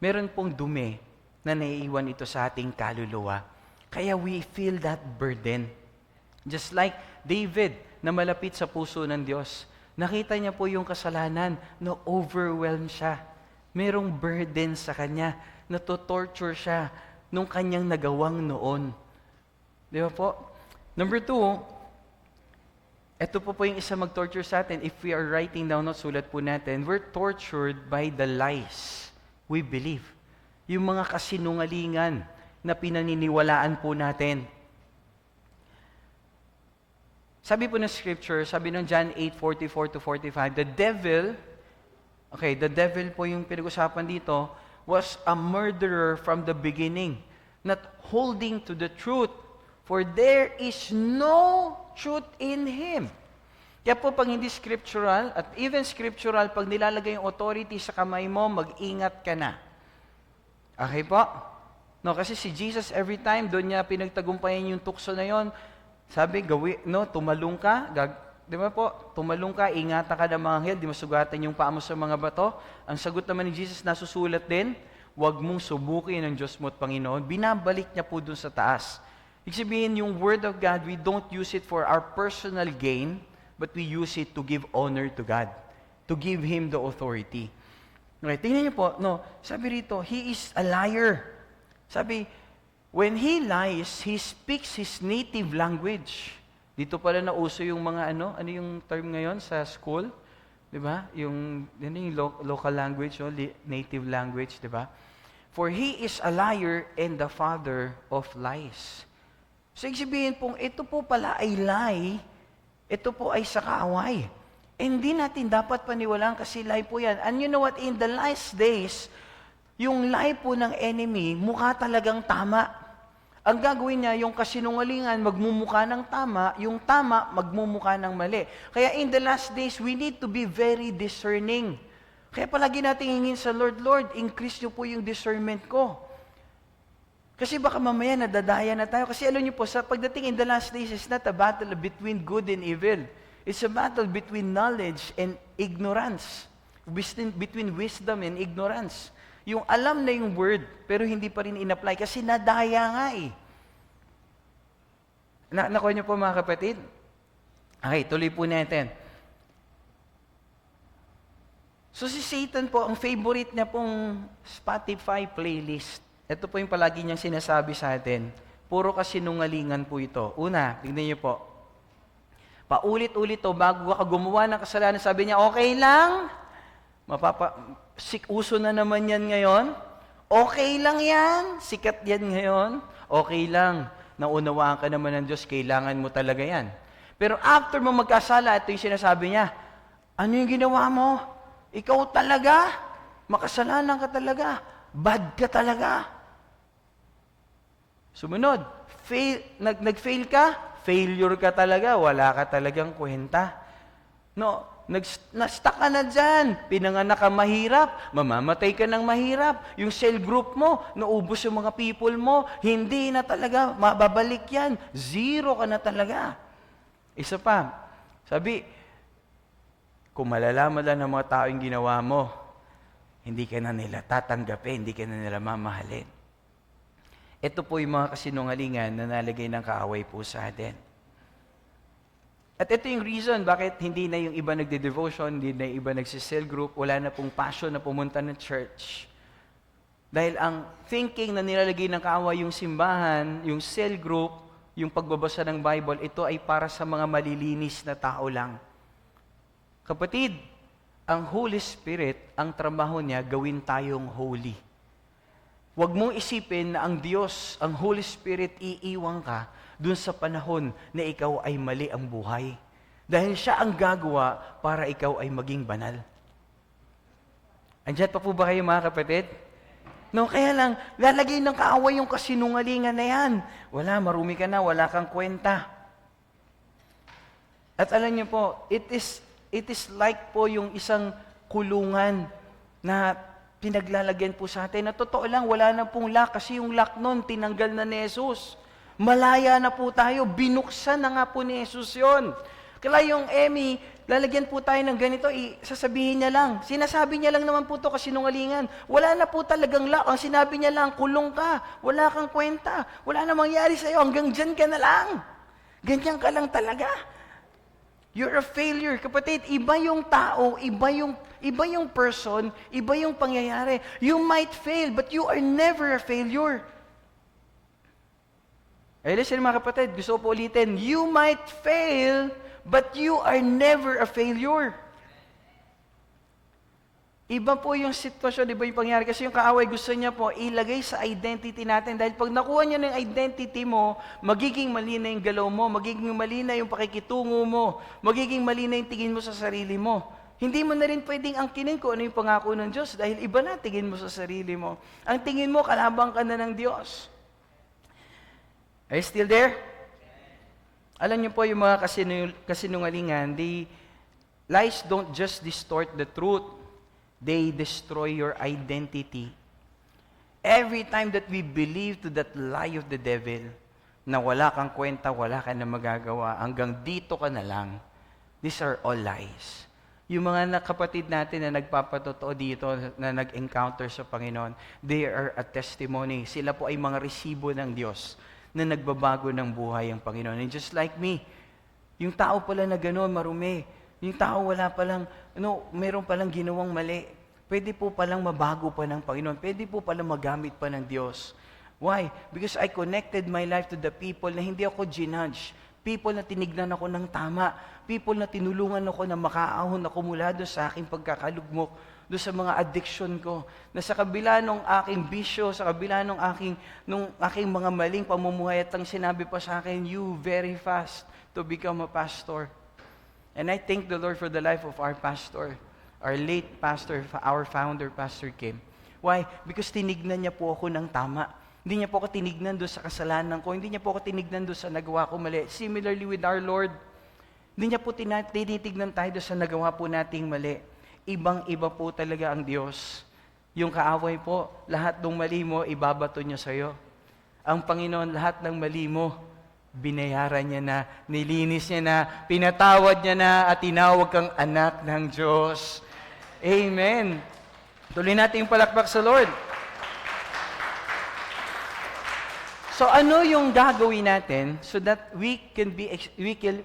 meron pong dumi na naiiwan ito sa ating kaluluwa. Kaya we feel that burden. Just like David na malapit sa puso ng Diyos. Nakita niya po yung kasalanan, na overwhelmed siya. Merong burden sa kanya, na-torture siya nung kanyang nagawang noon. Di ba po? Number 2, ito po yung isa mag-torture sa atin. If we are writing down, sulat po natin, we're tortured by the lies we believe. Yung mga kasinungalingan na pinaniniwalaan po natin. Sabi po ng scripture, sabi ng John 8:44-45, the devil po yung pinag-usapan dito, was a murderer from the beginning, not holding to the truth, for there is no truth in him. Kaya po pag hindi scriptural, at even scriptural, pag nilalagay yung authority sa kamay mo, mag-ingat ka na. Okay po? No, kasi si Jesus every time, doon niya pinagtagumpayan yung tukso na yon. Sabi, tumalong ka, di ba po, tumalong ka, ingatan ka ng mga anghel, di masugatan yung paa mo sa mga bato. Ang sagot naman ni Jesus, nasusulat din, huwag mong subukin ang Diyos mo at Panginoon. Binabalik niya po dun sa taas. Ibig sabihin, yung Word of God, we don't use it for our personal gain, but we use it to give honor to God, to give Him the authority. Okay, tingnan niyo po, sabi rito, He is a liar. Sabi, when he lies, he speaks his native language. Dito pala nauso yung mga ano yung term ngayon sa school? 'Di ba? Yung local language, native language, 'di ba? For he is a liar and the father of lies. So sabihin pong ito po pala ay lie, ito po ay sa kaaway. Hindi natin dapat paniwalaan kasi lie po yan. And you know what? In the last days, yung lie po ng enemy, mukha talagang tama. Ang gagawin niya, yung kasinungalingan, magmumukha ng tama, yung tama, magmumukha ng mali. Kaya in the last days, we need to be very discerning. Kaya palagi natin hingin sa Lord, Lord, increase niyo po yung discernment ko. Kasi baka mamaya nadadaya na tayo. Kasi alam niyo po, sa pagdating in the last days, it's not a battle between good and evil. It's a battle between knowledge and ignorance. Between wisdom and ignorance. Yung alam na yung word, pero hindi pa rin in-apply kasi nadaya nga eh. Nakuha niyo po mga kapatid? Okay, tuloy po natin. So si Satan po, ang favorite niya pong Spotify playlist. Ito po yung palagi niyang sinasabi sa atin. Puro kasinungalingan po ito. Una, tignan niyo po. Paulit-ulit to, bago ka gumawa ng kasalanan, sabi niya, okay lang. Uso na naman yan ngayon. Okay lang yan. Sikat yan ngayon. Okay lang. Naunawaan ka naman ng Diyos, kailangan mo talaga yan. Pero after mo magkasala, ito yung sinasabi niya, ano yung ginawa mo? Ikaw talaga? Makasalanan ka talaga? Bad ka talaga? Sumunod, nag-fail ka? Failure ka talaga, wala ka talagang kwenta. No, na-stuck ka na dyan. Pinanganak ka mahirap, mamamatay ka ng mahirap. Yung cell group mo, naubos yung mga people mo, hindi na talaga, mababalik yan. Zero ka na talaga. Isa pa, sabi, kung malalaman lang ng mga tao yung ginawa mo, hindi ka na nila tatanggapin, hindi ka na nila mamahalin. Ito po yung mga kasinungalingan na nalagay ng kaaway po sa atin. At ito yung reason bakit hindi na yung iba nagde-devotion, hindi na yung iba nagsi-cell group, wala na pong passion na pumunta ng church. Dahil ang thinking na nilalagay ng kaaway yung simbahan, yung cell group, yung pagbabasa ng Bible, ito ay para sa mga malilinis na tao lang. Kapatid, ang Holy Spirit, ang trabaho niya, gawin tayong holy. Huwag mong isipin na ang Diyos, ang Holy Spirit, iiwan ka dun sa panahon na ikaw ay mali ang buhay. Dahil siya ang gagawa para ikaw ay maging banal. Andiyan pa po ba kayo mga kapatid? No, kaya lang, lalagay ng kaaway yung kasinungalingan na yan. Wala, marumi ka na, wala kang kwenta. At alam niyo po, it is like po yung isang kulungan na pinaglalagyan po sa atin. Na totoo lang, wala na pong lock kasi yung lock nun, tinanggal na ni Jesus. Malaya na po tayo, binuksan na nga po ni Jesus yun. Kaya yung Emmy, lalagyan po tayo ng ganito, sasabihin niya lang. Sinasabi niya lang naman po ito kasi sinungalingan. Wala na po talagang lock. Ang sinabi niya lang, kulong ka, wala kang kwenta, wala na mangyari sa'yo, hanggang dyan ka na lang. Ganyan ka lang talaga. You're a failure. Kapatid, iba yung tao, iba yung person, iba yung pangyayari. You might fail, but you are never a failure. Listen mga kapatid, gusto ko po ulitin. You might fail, but you are never a failure. Iba po yung sitwasyon, iba yung pangyayari. Kasi yung kaaway gusto niya po ilagay sa identity natin. Dahil pag nakuha niya ng identity mo, magiging mali na yung galaw mo, magiging mali na yung pakikitungo mo, magiging mali na yung tingin mo sa sarili mo. Hindi mo na rin pwedeng angkinin kung ano yung pangako ng Diyos dahil iba na tingin mo sa sarili mo. Ang tingin mo, kalabang ka na ng Diyos. Are you still there? Alam niyo po yung mga kasinungalingan, lies don't just distort the truth. They destroy your identity. Every time that we believe to that lie of the devil, na wala kang kwenta, wala ka na magagawa, hanggang dito ka na lang, these are all lies. Yung mga kapatid natin na nagpapatotoo dito, na nag-encounter sa Panginoon, they are a testimony. Sila po ay mga resibo ng Diyos na nagbabago ng buhay ang Panginoon. And just like me, yung tao pala na gano'n, marumi, yung tao wala palang, meron palang ginawang mali. Pwede po palang mabago pa ng Panginoon. Pwede po palang magamit pa ng Diyos. Why? Because I connected my life to the people na hindi ako ginudge. People na tinignan ako ng tama. People na tinulungan ako na makaahon ako mula doon sa aking pagkakalugmok, doon sa mga addiction ko, na sa kabila ng aking bisyo, sa kabila ng aking mga maling pamumuhay at ang sinabi pa sa akin, you very fast to become a pastor. And I thank the Lord for the life of our pastor, our late pastor, our founder, Pastor Kim. Why? Because tinignan niya po ako ng tama. Hindi niya po ako tinignan doon sa kasalanan ko. Hindi niya po ako tinignan doon sa nagawa ko mali. Similarly with our Lord, hindi niya po tinitignan tayo doon sa nagawa po nating mali. Ibang-iba po talaga ang Diyos. Yung kaaway po, lahat ng mali mo, ibabato niya sa'yo. Ang Panginoon, lahat ng mali mo, binayaran niya na, nilinis niya na, pinatawad niya na, at tinawag kang anak ng Diyos. Amen. Tuloy natin yung palakpak sa Lord. So ano yung gagawin natin so that we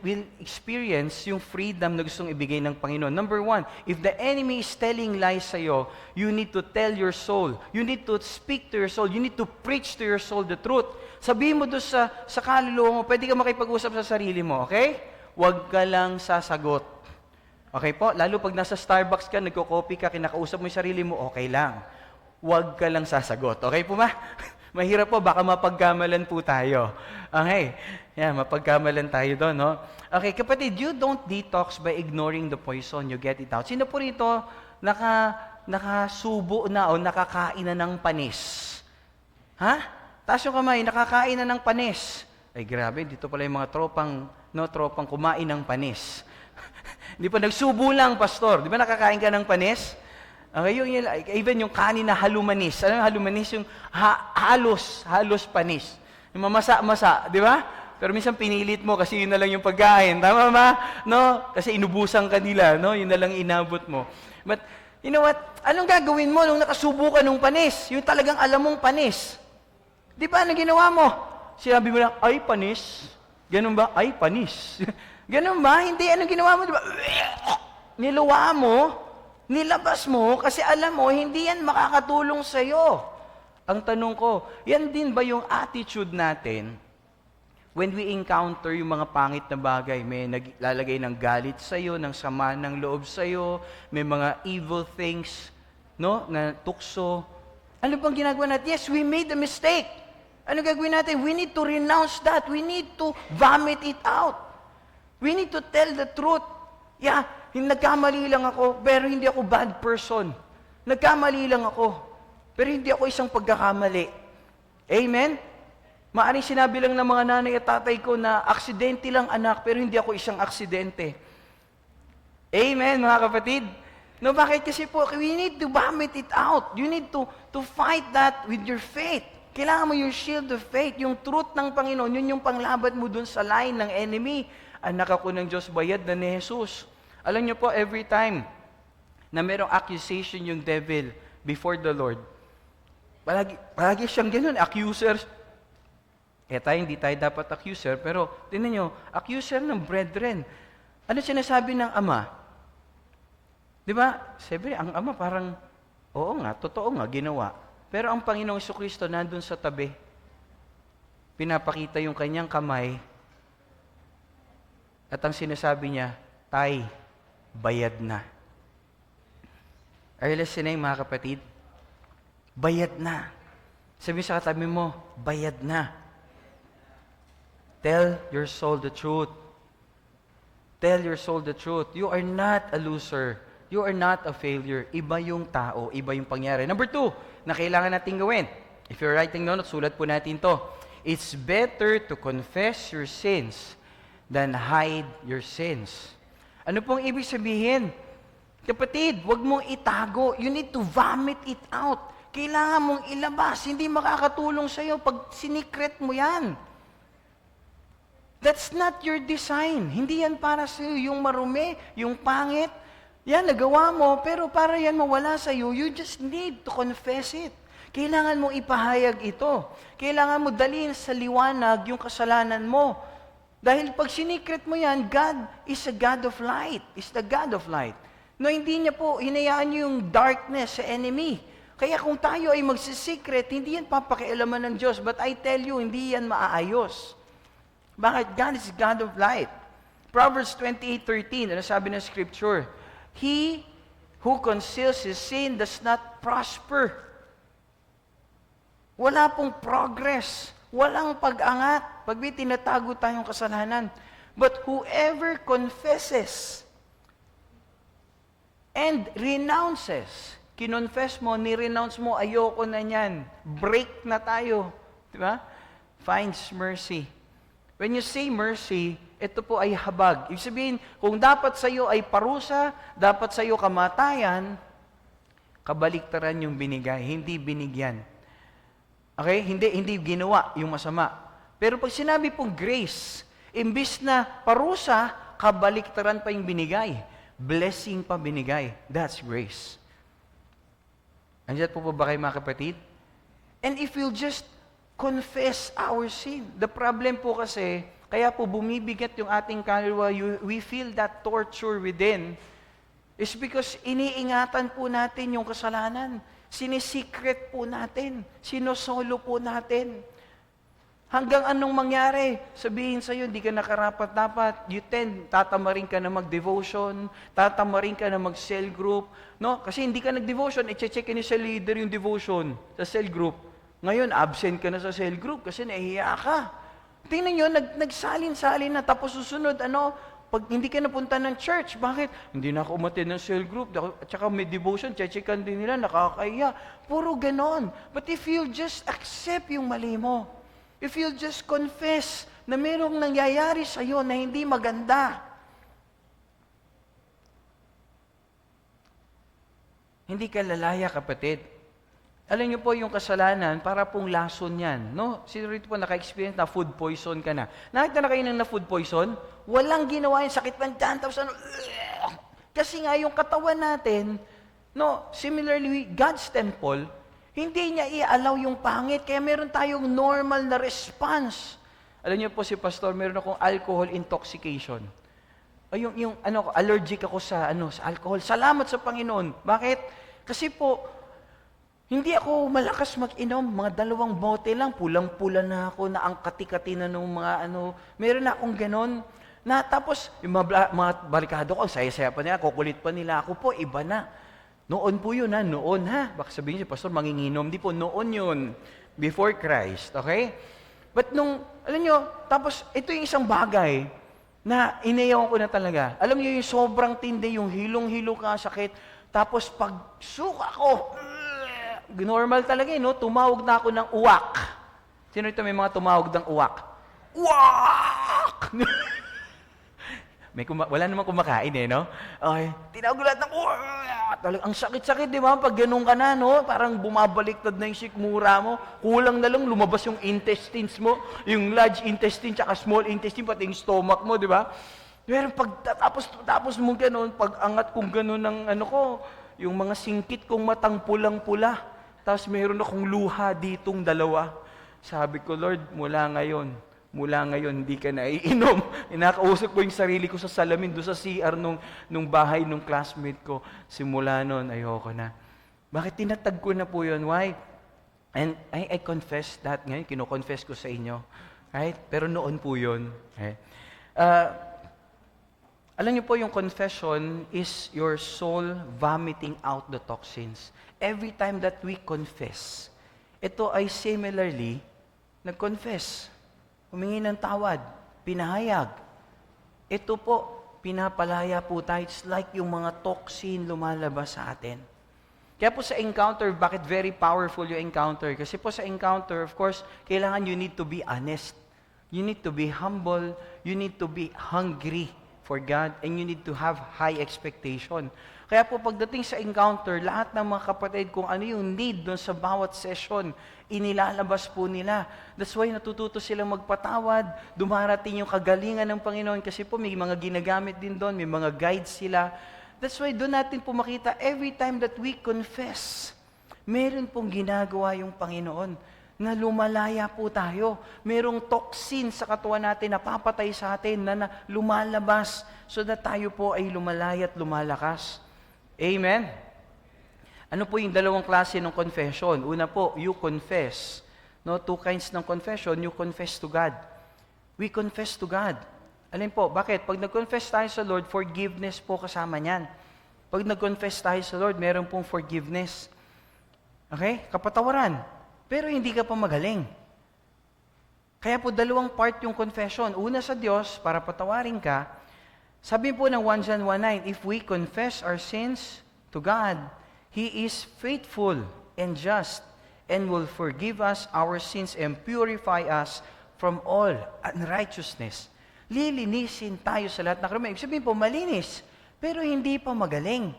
will experience yung freedom na gustong ibigay ng Panginoon? Number one, if the enemy is telling lies sa'yo, you need to tell your soul. You need to speak to your soul. You need to preach to your soul the truth. Sabihin mo doon sa kaluluwa mo, pwede ka makipag-usap sa sarili mo, okay? Huwag ka lang sasagot. Okay po? Lalo pag nasa Starbucks ka, nagko-coffee ka, kinakausap mo yung sarili mo, okay lang. Huwag ka lang sasagot. Okay po ba? Mahirap po, baka mapagkamalan po tayo. Okay. Yan, mapagkamalan tayo doon, no? Okay, kapatid, you don't detox by ignoring the poison. You get it out. Sino po rito nakasubo na o nakakain na ng panis? Ha? Taas yung kamay, nakakain na ng panis. Ay, grabe, dito pala yung mga tropang kumain ng panis. Hindi pa nagsubo lang, pastor. Di ba nakakain ka ng panis? Okay, even yung kanin na halumanis. Ano yung halumanis? Yung halos panis. Yung mamasa-masa, di ba? Pero minsan pinilit mo kasi yun na lang yung pagkain. Tama ba? No? Kasi inubusan ka nila, no? Yun na lang inabot mo. But, you know what? Anong gagawin mo nung nakasubo ka nung panis? Yung talagang alam mong panis. Di ba? Anong ginawa mo? Sinabi mo lang, ay, panis. Ganun ba? Ay, panis. Ganun ba? Hindi. Anong ginawa mo? Di ba? Niluwa mo. Nilabas mo kasi alam mo, hindi yan makakatulong sa'yo. Ang tanong ko, yan din ba yung attitude natin When we encounter yung mga pangit na bagay, may naglalagay ng galit sa'yo, ng sama ng loob sa'yo, may mga evil things, no, na tukso. Ano bang ginagawa natin? Yes, we made a mistake. Ano gagawin natin? We need to renounce that. We need to vomit it out. We need to tell the truth. Yeah, nagkamali lang ako, pero hindi ako bad person. Nagkamali lang ako, pero hindi ako isang pagkakamali. Amen? Maaring sinabi lang ng mga nanay at tatay ko na aksidente lang anak, pero hindi ako isang aksidente. Amen, mga kapatid? No, bakit? Kasi po, we need to vomit it out. You need to fight that with your faith. Kailangan mo yung shield of faith, yung truth ng Panginoon, yun yung panglaban mo dun sa line ng enemy. Anak ako ng Diyos, bayad na ni Jesus. Alam niyo po, every time na merong accusation yung devil before the Lord, palagi siyang ganun, accuser. Tayo, hindi tayo dapat accuser, pero tingnan nyo, accuser ng brethren. Ano sinasabi ng ama? Di ba? Siyempre, ang ama parang, oo nga, totoo nga, ginawa. Pero ang Panginoong Jesucristo nandun sa tabi. Pinapakita yung kanyang kamay. At ang sinasabi niya, tay, bayad na. Are you listening, mga kapatid? Bayad na. Sabi sa katabi mo, bayad na. Tell your soul the truth. Tell your soul the truth. You are not a loser. You are not a failure. Iba yung tao, iba yung pangyari. Number 2, na kailangan natin gawin. If you're writing notes, sulat po natin to. It's better to confess your sins than hide your sins. Ano pong ibig sabihin? Kapatid, wag mong itago. You need to vomit it out. Kailangan mong ilabas. Hindi makakatulong sa'yo pag sinikret mo yan. That's not your design. Hindi yan para sa'yo. Yung marumi, yung pangit, yan, nagawa mo, pero para yan mawala sa'yo, you just need to confess it. Kailangan mong ipahayag ito. Kailangan mo dalhin sa liwanag yung kasalanan mo. Dahil pag sinikret mo yan, God is a God of light. Is the God of light. No, hindi niya po, hinayaan niyo yung darkness sa enemy. Kaya kung tayo ay magsisikret, hindi yan papakialaman ng Diyos. But I tell you, hindi yan maaayos. Bakit? God is God of light. Proverbs 28:13, ano sabi ng scripture? He who conceals his sin does not prosper. Wala pong progress. Walang pag-angat. Pag may tinatago tayong kasalanan. But whoever confesses and renounces, kinonfess mo, ni-renounce mo, ayoko na yan. Break na tayo. Di ba? Finds mercy. When you say mercy, ito po ay habag. Ibig sabihin, kung dapat sa iyo ay parusa, dapat sa iyo kamatayan, kabaliktaran yung binigay, hindi binigyan. Okay? Hindi ginawa yung masama. Pero pag sinabi pong grace, imbis na parusa, kabaliktaran pa yung binigay. Blessing pa binigay. That's grace. Andiyan po ba kayo, mga kapatid? And if we'll just confess our sin. The problem po kasi, kaya po bumibigat yung ating kaluluwa, we feel that torture within, is because iniingatan po natin yung kasalanan. Sinisecret po natin. Sinosolo po natin. Hanggang anong mangyari? Sabihin sa'yo, hindi ka nakarapat-dapat. You tatamarin ka na mag-devotion, tatamarin ka na mag-cell group. No? Kasi hindi ka nag-devotion, i-check ni sa leader yung devotion sa cell group. Ngayon, absent ka na sa cell group kasi nahihiya ka. Tingnan nyo, nagsalin-salin na, tapos susunod, pag hindi ka napunta ng church, bakit? Hindi na ako umattend ng cell group, at saka may devotion, checkan din nila, nakakahiya. Puro ganon. But if you just accept yung mali mo, if you just confess na merong nangyayari sa'yo na hindi maganda, hindi ka lalaya, kapatid. Alam niyo po, yung kasalanan, para pong lason yan. No? Sino rito po naka-experience na food poison ka na? Nakita na kayo ng na food poison? Walang ginawa yung sakit ng tiyan, tapos kasi nga yung katawan natin, no, similarly, God's temple, hindi niya i-allow yung pangit, kaya meron tayong normal na response. Alam niyo po si Pastor, meron akong alcohol intoxication. Allergic ako sa alcohol. Salamat sa Panginoon. Bakit? Kasi po, Hindi ako malakas mag-inom, mga 2 bote lang, pulang-pula na ako, na ang kati-kati na nung mga ano, meron na akong ganon. Na tapos, yung mga barikado ko, ang saya-saya pa nila, kukulit pa nila, ako po, iba na. Noon po yun ha, noon ha. Baka sabihin si Pastor, manginginom. Di po, noon yun. Before Christ, okay? But nung, alam nyo, tapos ito yung isang bagay na inayaw ko na talaga. Alam nyo yung sobrang tindi, yung hilong-hilo ka, sakit. Tapos pag suka ko, normal talaga no? Tumawag na ako ng uwak. Sino ito may mga tumawag ng uwak? Uwak! Wala namang kumakain no? Okay, tinawag ko lahat ng uwak! Talagang ang sakit-sakit, di ba? Pag ganun ka na, no? Parang bumabaliktad na yung sikmura mo. Kulang na lang lumabas yung intestines mo, yung large intestine, tsaka small intestine, pati yung stomach mo, di ba? Pero pag tapos mo ganun, pag angat kong ganun ng ano ko, yung mga singkit kong matang pulang-pula, tapos meron akong luha ditong 2. Sabi ko, Lord, mula ngayon, hindi ka na iinom. Inakausap ko yung sarili ko sa salamin, doon sa CR nung bahay nung classmate ko. Simula noon, ayoko na. Bakit tinatag ko na po yun? Why? And I confess that ngayon, kino-confess ko sa inyo. Right? Pero noon po yun. Right? Alam niyo po, yung confession is your soul vomiting out the toxins. Every time that we confess, ito ay similarly, nag-confess, humingi ng tawad, pinahayag. Ito po, pinapalaya po tayo. It's like yung mga toxin lumalabas sa atin. Kaya po sa encounter, bakit very powerful yung encounter? Kasi po sa encounter, of course, kailangan you need to be honest. You need to be humble. You need to be hungry for God. And you need to have high expectation. Kaya po pagdating sa encounter, lahat ng mga kapatid kung ano yung need doon sa bawat session, inilalabas po nila. That's why natututo silang magpatawad, dumarating yung kagalingan ng Panginoon kasi po may mga ginagamit din doon, may mga guides sila. That's why doon natin po makita every time that we confess, meron pong ginagawa yung Panginoon na lumalaya po tayo. Merong toxin sa katawan natin na papatay sa atin na lumalabas so that tayo po ay lumalaya at lumalakas. Amen? Ano po yung 2 klase ng confession? Una po, you confess. No, 2 kinds ng confession. You confess to God. We confess to God. Alin po, bakit? Pag nag-confess tayo sa Lord, forgiveness po kasama niyan. Pag nag-confess tayo sa Lord, meron pong forgiveness. Okay? Kapatawaran. Pero hindi ka pa magaling. Kaya po 2 part yung confession. Una sa Diyos, para patawarin ka. Sabi po ng 1 John 1:9, if we confess our sins to God, He is faithful and just and will forgive us our sins and purify us from all unrighteousness. Lilinisin tayo sa lahat ng karamihan. Ibig sabihin po, malinis, pero hindi pa magaling.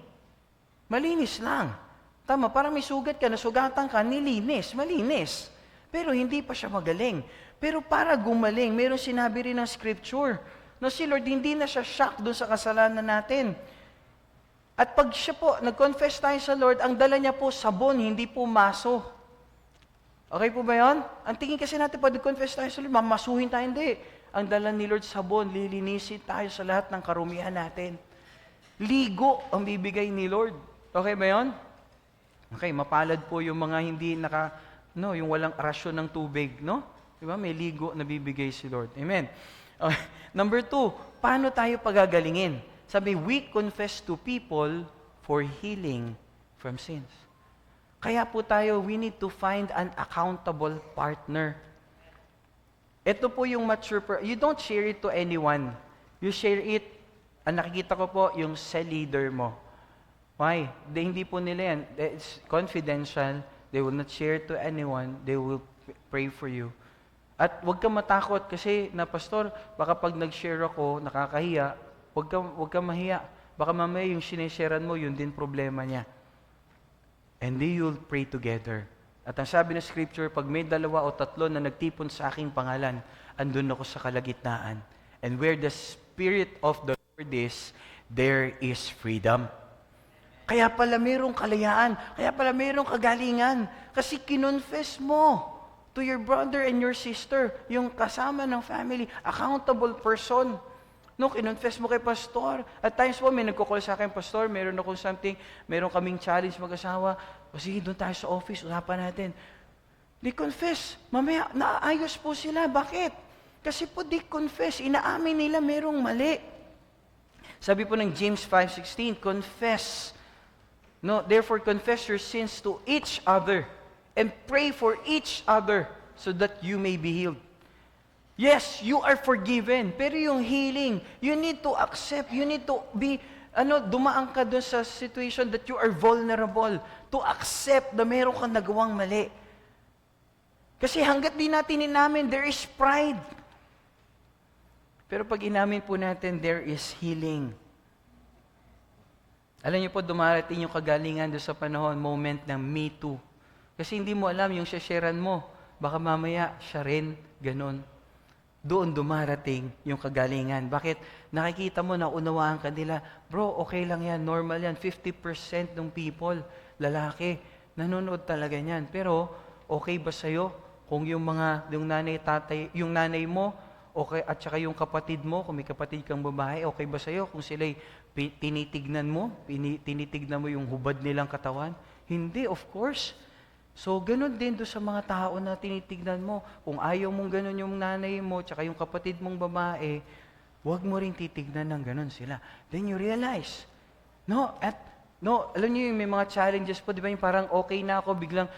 Malinis lang. Tama, parang may sugat ka, nasugatan ka, nilinis, malinis. Pero hindi pa siya magaling. Pero para gumaling, meron sinabi rin ng scripture, na si Lord, hindi na siya shock doon sa kasalanan natin. At pag siya po, nag-confess tayo sa Lord, ang dala niya po sabon, hindi po maso. Okay po ba yun? Ang tingin kasi natin, pag nag-confess tayo sa Lord, mamasuhin tayo, hindi. Ang dala ni Lord sabon, lilinisin tayo sa lahat ng karumihan natin. Ligo ang bibigay ni Lord. Okay ba yun? Okay, mapalad po yung mga hindi yung walang rasyon ng tubig, no? Diba? May ligo na bibigay si Lord. Amen. Okay. Number 2, paano tayo pagagalingin? Sabi, we confess to people for healing from sins. Kaya po tayo, we need to find an accountable partner. Ito po yung mature you don't share it to anyone. You share it, ang nakikita ko po, yung cell leader mo. Why? Hindi po nila yan. It's confidential. They will not share it to anyone. They will pray for you. At huwag kang matakot kasi na pastor, baka pag nag-share ako, nakakahiya, huwag kang mahiya. Baka mamaya yung sinesharean mo, yun din problema niya. And then you'll pray together. At ang sabi ng scripture, pag may 2 o 3 na nagtipon sa aking pangalan, andun ako sa kalagitnaan. And where the Spirit of the Lord is, there is freedom. Kaya pala mayroong kalayaan, kaya pala mayroong kagalingan. Kasi kinonfess mo to your brother and your sister, yung kasama ng family, accountable person. No, kinonfess mo kay pastor. At times po, may nagko-call sa akin, pastor, meron akong something, meron kaming challenge mag-asawa. O sige, doon tayo sa office, usapan natin. They confess. Mamaya, naayos po sila. Bakit? Kasi po they confess. Inaamin nila merong mali. Sabi po ng James 5:16, confess. No, therefore confess your sins to each other and pray for each other so that you may be healed. Yes, you are forgiven. Pero yung healing, you need to accept. You need to be, dumaan ka doon sa situation that you are vulnerable. To accept na meron kang nagawang mali. Kasi hanggat di natin inamin, there is pride. Pero pag inamin po natin, there is healing. Alam niyo po, dumarating yung kagalingan doon sa panahon, moment ng Me Too. Kasi hindi mo alam yung sharean mo. Baka mamaya, siya rin, ganun. Doon dumarating yung kagalingan. Bakit? Nakikita mo, naunawaan ka nila, bro, okay lang yan, normal yan. 50% ng people, lalaki, nanonood talaga niyan. Pero, okay ba sa'yo kung yung nanay, tatay, yung nanay mo, okay, at saka yung kapatid mo, kung may kapatid kang babae, okay ba sa'yo kung sila'y tinitignan mo yung hubad nilang katawan? Hindi, of course. So, ganun din doon sa mga tao na tinitignan mo. Kung ayaw mong ganun yung nanay mo, tsaka yung kapatid mong babae, huwag mo rin titignan ng ganun sila. Then you realize, alam niyo yung may mga challenges po, di ba yung parang okay na ako, biglang,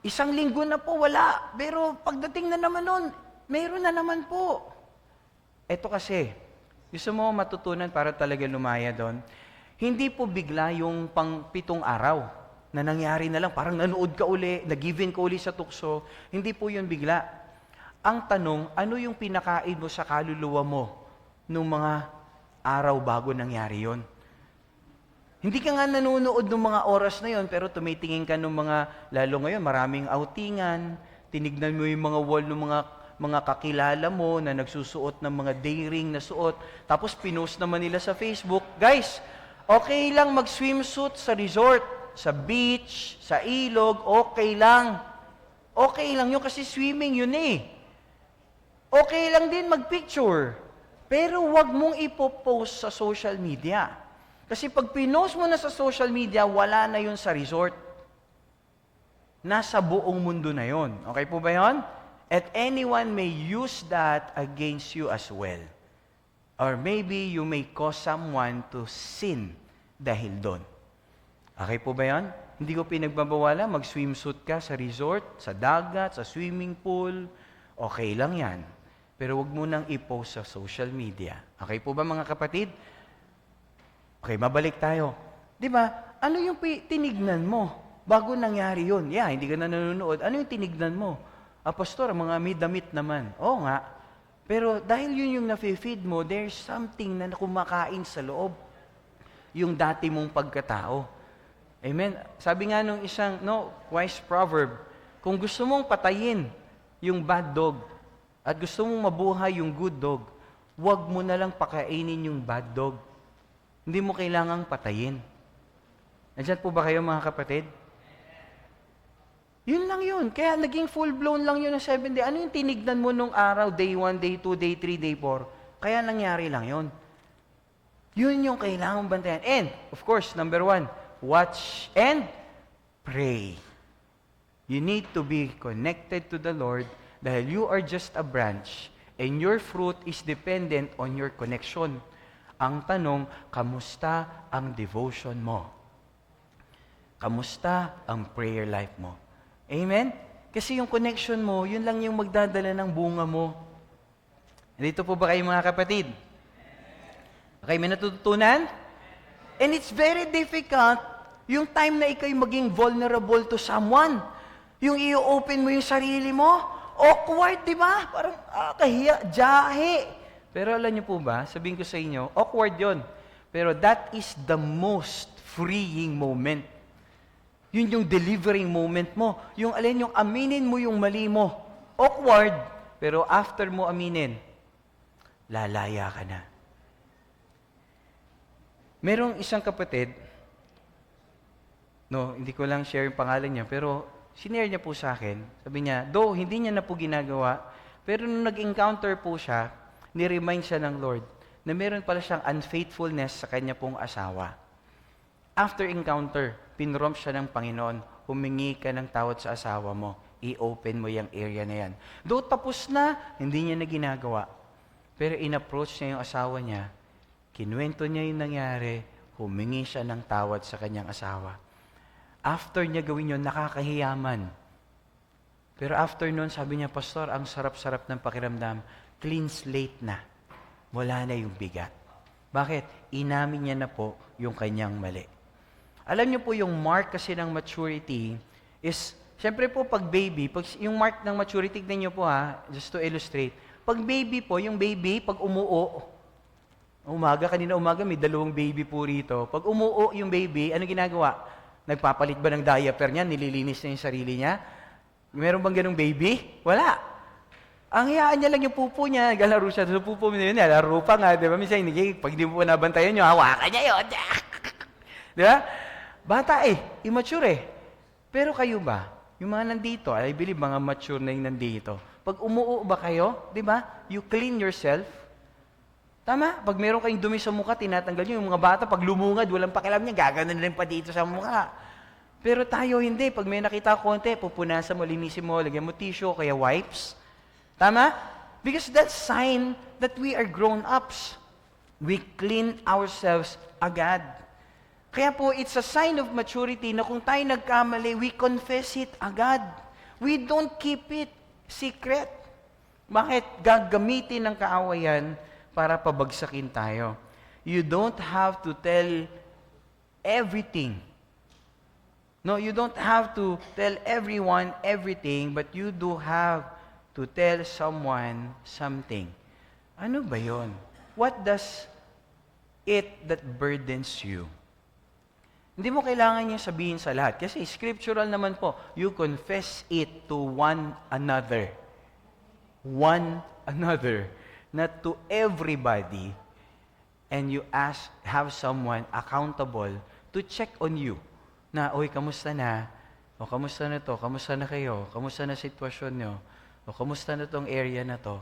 isang linggo na po, wala. Pero pagdating na naman nun, mayroon na naman po. Ito kasi, gusto mo matutunan para talaga lumaya doon, hindi po bigla yung pang 7 araw na nangyari na lang, parang nanood ka uli, nag-give-in ka uli sa tukso, hindi po yun bigla. Ang tanong, ano yung pinakain mo sa kaluluwa mo nung mga araw bago nangyari yon? Hindi ka nga nanonood ng mga oras na yon, pero tumitingin ka ng mga, lalo ngayon, maraming outingan, tinignan mo yung mga wall ng mga kakilala mo na nagsusuot ng mga day ring na suot, tapos pinost naman nila sa Facebook, guys, okay lang mag-swimsuit sa resort, sa beach, sa ilog, okay lang. Okay lang yun kasi swimming yun eh. Okay lang din mag-picture. Pero wag mong ipopost sa social media. Kasi pag pinost mo na sa social media, wala na yun sa resort. Nasa buong mundo na yun. Okay po ba yun? At anyone may use that against you as well. Or maybe you may cause someone to sin dahil doon. Okay po ba yan? Hindi ko pinagbabawala, mag-swimsuit ka sa resort, sa dagat, sa swimming pool. Okay lang yan. Pero wag mo nang i-post sa social media. Okay po ba mga kapatid? Okay, mabalik tayo. Di ba? Ano yung tinignan mo bago nangyari yun? Yeah, hindi ka na nanonood. Ano yung tinignan mo? Pastor, mga may damit naman. Oo nga. Pero dahil yun yung nafe-feed mo, there's something na kumakain sa loob. Yung dati mong pagkatao. Amen? Sabi nga nung isang wise proverb, kung gusto mong patayin yung bad dog at gusto mong mabuhay yung good dog, huwag mo na lang pakainin yung bad dog. Hindi mo kailangang patayin. Nandiyan po ba kayo mga kapatid? Yun lang yun. Kaya naging full-blown lang yun na 7 day. Ano yung tinignan mo nung araw, day 1, day 2, day 3, day 4? Kaya nangyari lang yun. Yun yung kailangang bantayan. And, of course, number 1, watch and pray. You need to be connected to the Lord dahil you are just a branch and your fruit is dependent on your connection. Ang tanong, kamusta ang devotion mo? Kamusta ang prayer life mo? Amen? Kasi yung connection mo, yun lang yung magdadala ng bunga mo. Dito po ba kayo mga kapatid? Okay, may natututunan? And it's very difficult yung time na ikaw'y maging vulnerable to someone. Yung i-open mo yung sarili mo, awkward, di ba? Parang kahiya, jahe. Pero alam niyo po ba, sabihin ko sa inyo, awkward yon. Pero that is the most freeing moment. Yun yung delivering moment mo. Yung yung aminin mo yung mali mo. Awkward, pero after mo aminin, lalaya ka na. Merong isang kapatid, hindi ko lang share yung pangalan niya, pero sinare niya po sa akin. Sabi niya, hindi niya na po ginagawa, pero nung nag-encounter po siya, niremind siya ng Lord na meron pala siyang unfaithfulness sa kanya pong asawa. After encounter, pinrompt siya ng Panginoon, humingi ka ng tawad sa asawa mo. I-open mo yung area na yan. Though tapos na, hindi niya na ginagawa. Pero in-approach niya yung asawa niya, kinuwento niya yung nangyari, humingi siya ng tawad sa kanyang asawa. After niya gawin yun, nakakahiyaman. Pero after nun, sabi niya, Pastor, ang sarap-sarap ng pakiramdam, clean slate na. Wala na yung bigat. Bakit? Inamin niya na po yung kanyang mali. Alam niyo po, yung mark kasi ng maturity is, syempre po pag baby, yung mark ng maturity, tignan niyo po just to illustrate, pag baby po, yung baby, pag umuo, kanina umaga, may 2 baby po rito. Pag umuo yung baby, ano ginagawa? Nagpapalit ba ng diaper niya? Nililinis niya yung sarili niya? Meron bang ganung baby? Wala. Ang hiyaan niya lang yung pupo niya, naglalaro siya sa pupo niya, laro pa nga, di ba? Minsan, pag di mo po nabantayan niyo, hawakan niya yun. Di ba? Bata immature Pero kayo ba, yung mga nandito, I believe mga mature na yung nandito, pag umuo ba kayo, di ba? You clean yourself. Tama? Pag meron kayong dumi sa mukha, tinatanggal nyo. Yung mga bata, pag lumungad, walang pakialam niya, gaganon rin pa dito sa mukha. Pero tayo hindi. Pag may nakita konti, pupunasan mo, linisin mo, lagyan mo tissue, kaya wipes. Tama? Because that's sign that we are grown-ups. We clean ourselves agad. Kaya po, it's a sign of maturity na kung tayo nagkamali, we confess it agad. We don't keep it secret. Bakit? Gagamitin ng kaawayan para pabagsakin tayo. You don't have to tell everything. No, you don't have to tell everyone everything, but you do have to tell someone something. Ano ba yon? What does it that burdens you? Hindi mo kailangan niya sabihin sa lahat. Kasi scriptural naman po, you confess it to one another. One another. Not to everybody. And you have someone accountable to check on you. Na, oy, kamusta na? O, kamusta na to? Kamusta na kayo? Kamusta na sitwasyon nyo? O, kamusta na tong area na to?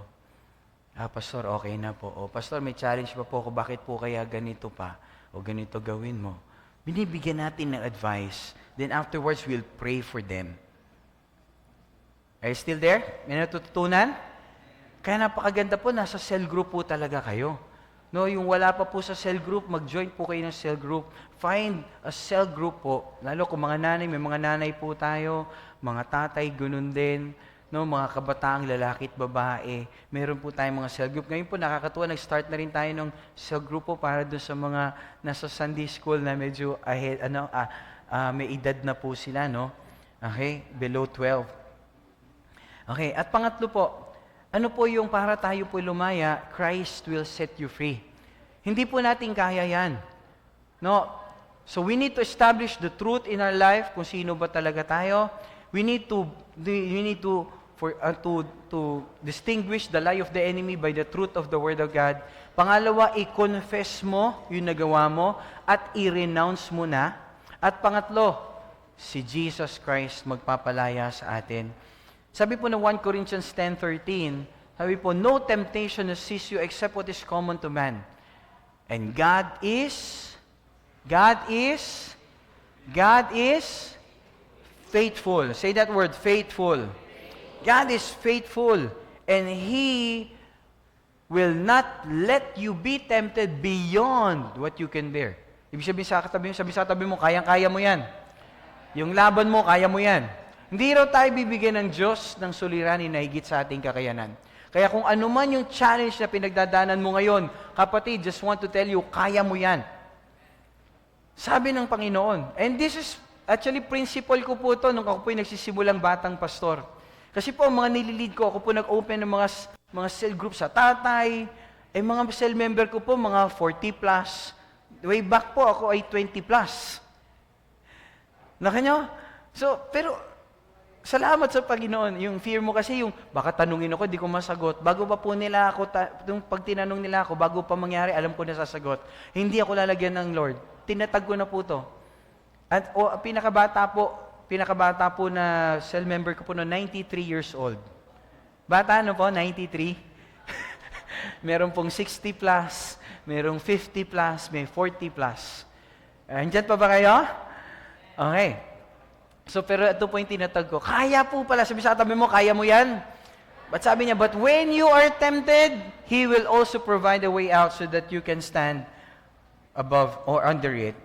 Pastor, okay na po. O, Pastor, may challenge pa po ako. Bakit po kaya ganito pa? O, ganito gawin mo. Binibigyan natin ng advice. Then afterwards, we'll pray for them. Are you still there? May natututunan? Kaya napakaganda po, nasa cell group po talaga kayo. No, yung wala pa po sa cell group, mag-join po kayo ng cell group. Find a cell group po. Lalo kung mga nanay, may mga nanay po tayo, mga tatay, ganun din. No, mga kabataang lalaki at babae. Meron po tayong mga cell group. Ngayon po, nakakatuwa, nag-start na rin tayo ng cell group po para doon sa mga nasa Sunday school na medyo ahead, may edad na po sila, no? Okay, below 12. Okay, at pangatlo po, ano po yung para tayo po lumaya, Christ will set you free. Hindi po natin kaya yan. No? So we need to establish the truth in our life, kung sino ba talaga tayo. We need to distinguish the lie of the enemy by the truth of the Word of God. Pangalawa, i-confess mo yung nagawa mo at i-renounce mo na. At pangatlo, si Jesus Christ magpapalaya sa atin. Sabi po ng 1 Corinthians 10:13, sabi po, no temptation has seized you except what is common to man. And God is faithful. Say that word, faithful. God is faithful, and He will not let you be tempted beyond what you can bear. Ibig sabihin sa katabi mo, kayang-kaya mo yan. Yung laban mo, kaya mo yan. Hindi raw tayo bibigyan ng Diyos ng suliranin na higit sa ating kakayanan. Kaya kung ano man yung challenge na pinagdadaanan mo ngayon, kapatid, just want to tell you, kaya mo yan. Sabi ng Panginoon. And this is actually principle ko po ito nung ako po yung nagsisimulang batang pastor. Kasi po, mga nililid ko, ako po nag-open ng mga cell group sa tatay, mga cell member ko po, mga 40 plus. Way back po, ako ay 20 plus. Nakanyo? So, pero, salamat sa Panginoon. Yung fear mo kasi, yung baka tanungin ako, di ko masagot. Bago pa po nila ako, yung pag tinanong nila ako, bago pa mangyari, alam ko na sasagot. Hindi ako lalagyan ng Lord. Tinatag ko na po to. At pinakabata po na cell member ko po no, 93 years old. Bata ano po, 93? Meron pong 60 plus, merong 50 plus, may 40 plus. Andyan pa ba kayo? Okay. So, pero ito po yung tinatag ko. Kaya po pala. Sabi sa katabi mo, kaya mo yan. But sabi niya, but when you are tempted, He will also provide a way out so that you can stand above or under it.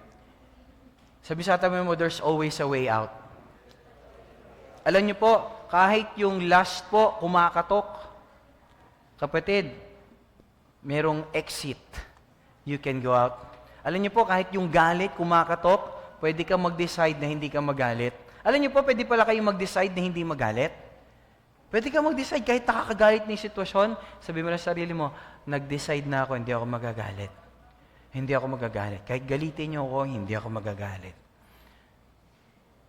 Sabi sa katabi mo, there's always a way out. Alam niyo po, kahit yung lust po, kumakatok, kapatid, merong exit. You can go out. Alam niyo po, kahit yung galit, kumakatok, pwede ka mag-decide na hindi ka magalit. Alam niyo po, pwede pala kayong mag-decide na hindi magalit. Pwede ka mag-decide kahit nakakagalit na yung sitwasyon, sabi mo na sa sarili mo, nag-decide na ako, hindi ako magagalit. Hindi ako magagalit. Kahit galitin niyo ako, hindi ako magagalit.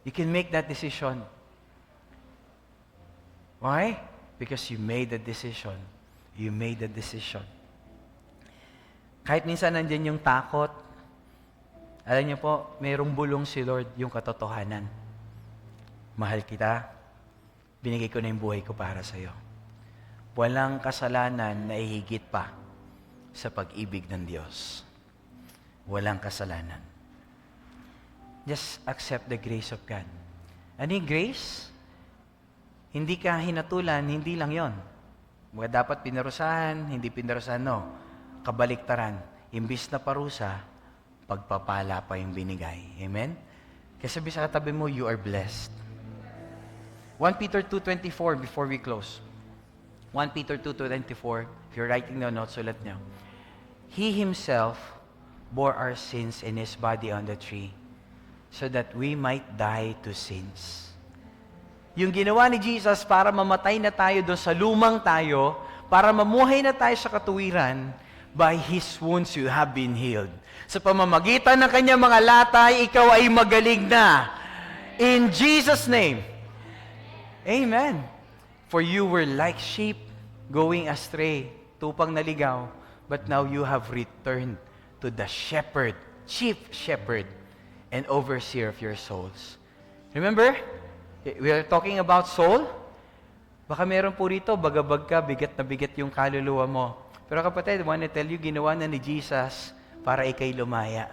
You can make that decision. Why? Because you made a decision. You made a decision. Kahit minsan nandyan yung takot, alam niyo po, mayroong bulong si Lord, yung katotohanan. Mahal kita, binigay ko na yung buhay ko para sa'yo. Walang kasalanan na ihigit pa sa pag-ibig ng Diyos. Walang kasalanan. Just accept the grace of God. Ano yung grace? Hindi ka hinatulan, hindi lang yon. Mga dapat pinarusahan, hindi pinarusahan, no. Kabaliktaran. Imbis na parusa, pagpapala pa yung binigay. Amen? Kaya sabi sa katabi mo, you are blessed. 1 Peter 2:24 before we close. 1 Peter 2:24, if you're writing the notes, sulat nyo. He Himself bore our sins in His body on the tree, so that we might die to sins. Yung ginawa ni Jesus para mamatay na tayo doon sa lumang tayo, para mamuhay na tayo sa katuwiran, by His wounds you have been healed. Sa pamamagitan ng kanyang mga latay, ikaw ay magaling na. In Jesus' name. Amen. For you were like sheep going astray, tupang naligaw, but now you have returned to the shepherd, chief shepherd, and overseer of your souls. Remember? We are talking about soul. Baka meron po rito, bagabag ka, bigat na bigat yung kaluluwa mo. Pero kapatid, I want to tell you, ginawa na ni Jesus para ikay lumaya.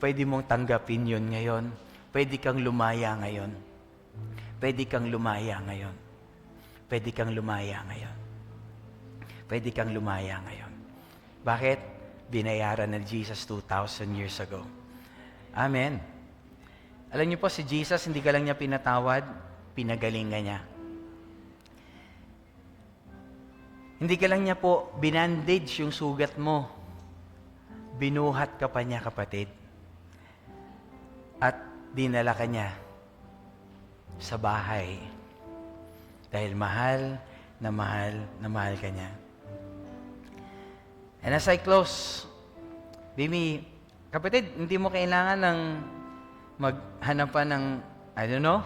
Pwede mong tanggapin yun ngayon. Pwede kang lumaya ngayon. Pwede kang lumaya ngayon. Pwede kang lumaya ngayon. Pwede kang lumaya ngayon. Bakit? Binayaran na Jesus 2,000 years ago. Amen. Alam niyo po, si Jesus, hindi ka lang niya pinatawad, pinagalingan niya. Hindi ka lang niya po binandage yung sugat mo. Binuhat ka pa niya, kapatid. At dinala ka niya sa bahay. Dahil mahal na mahal na mahal ka niya. And as I close, Bimi, kapatid, hindi mo kailangan ng maghanap pa ng, I don't know,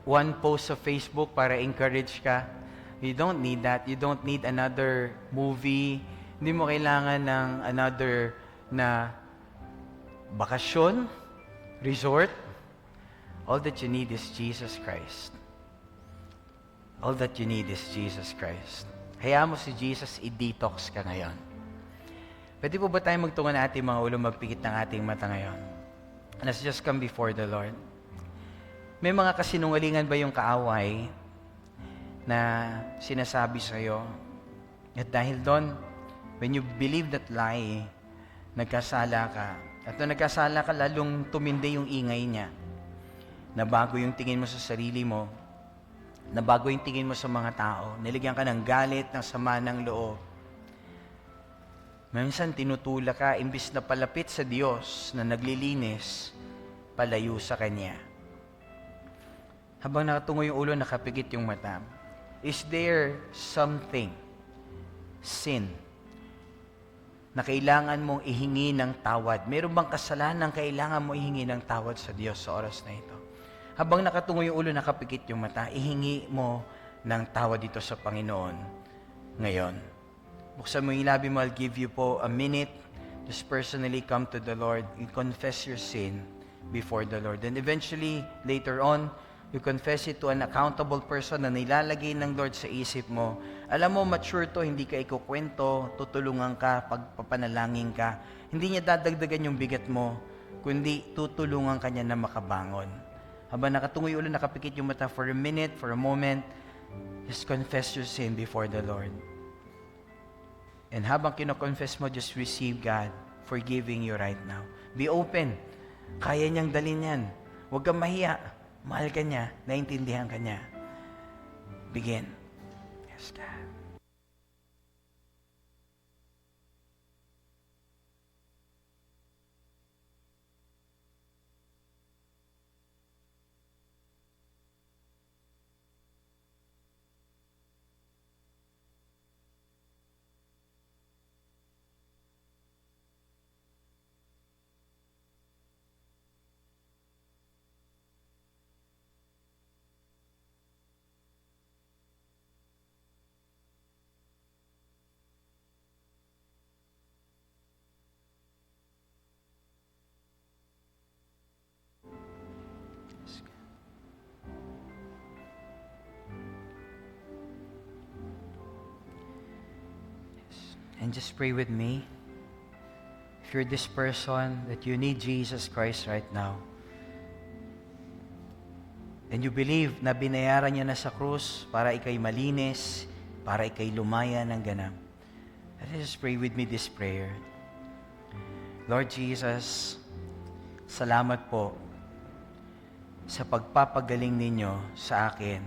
one post sa Facebook para encourage ka. You don't need that. You don't need another movie. Hindi mo kailangan ng another na bakasyon, resort. All that you need is Jesus Christ. All that you need is Jesus Christ. Hayaan mo si Jesus, i-detox ka ngayon. Pwede po ba tayo magtungo na ating mga ulo, magpikit ng ating mata ngayon? Let's just come before the Lord. May mga kasinungalingan ba yung kaaway na sinasabi sa'yo? At dahil doon, when you believe that lie, nagkasala ka. At nung nagkasala ka, lalong tumindi yung ingay niya. Nabago yung tingin mo sa sarili mo. Nabago yung tingin mo sa mga tao. Niligyan ka ng galit, ng sama ng loob. Minsan tinutula ka, imbis na palapit sa Diyos na naglilinis, palayo sa Kanya. Habang nakatungo yung ulo, nakapikit yung mata. Is there something, sin, na kailangan mong ihingi ng tawad? Meron bang kasalanan kailangan mo ihingi ng tawad sa Diyos sa oras na ito? Habang nakatungo yung ulo, nakapikit yung mata, ihingi mo ng tawad dito sa Panginoon ngayon. Buksan mo yung labi mo, I'll give you po a minute. Just personally come to the Lord and confess your sin before the Lord. And eventually, later on, You confess it to an accountable person na nilalagay ng Lord sa isip mo. Alam mo, mature to, hindi ka ikukwento, tutulungan ka, pagpapanalangin ka. Hindi niya dadagdagan yung bigat mo, kundi tutulungan ka niya na makabangon. Habang nakatungo yung ulo, nakapikit yung mata for a minute, for a moment, just confess your sin before the Lord. And habang kino-confess mo, just receive God forgiving you right now. Be open. Kaya niyang dalhin yan. Huwag kang mahiya. Mahal ka niya. Naintindihan ka niya. Begin. Yes, God. And just pray with me. If you're this person that you need Jesus Christ right now, and you believe na binayaran niya na sa krus para ikay malinis, para ikay lumaya ng ganap, just pray with me this prayer. Lord Jesus, salamat po sa pagpapagaling ninyo sa akin.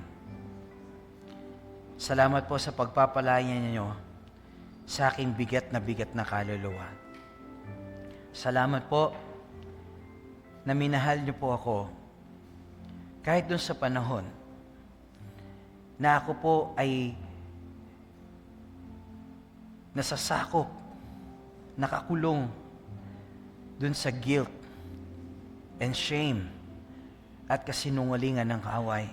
Salamat po sa pagpapalaya ninyo sa aking bigat na kaluluwa. Salamat po na minahal niyo po ako kahit dun sa panahon na ako po ay nasasakop, nakakulong dun sa guilt and shame at kasinungalingan ng kaaway.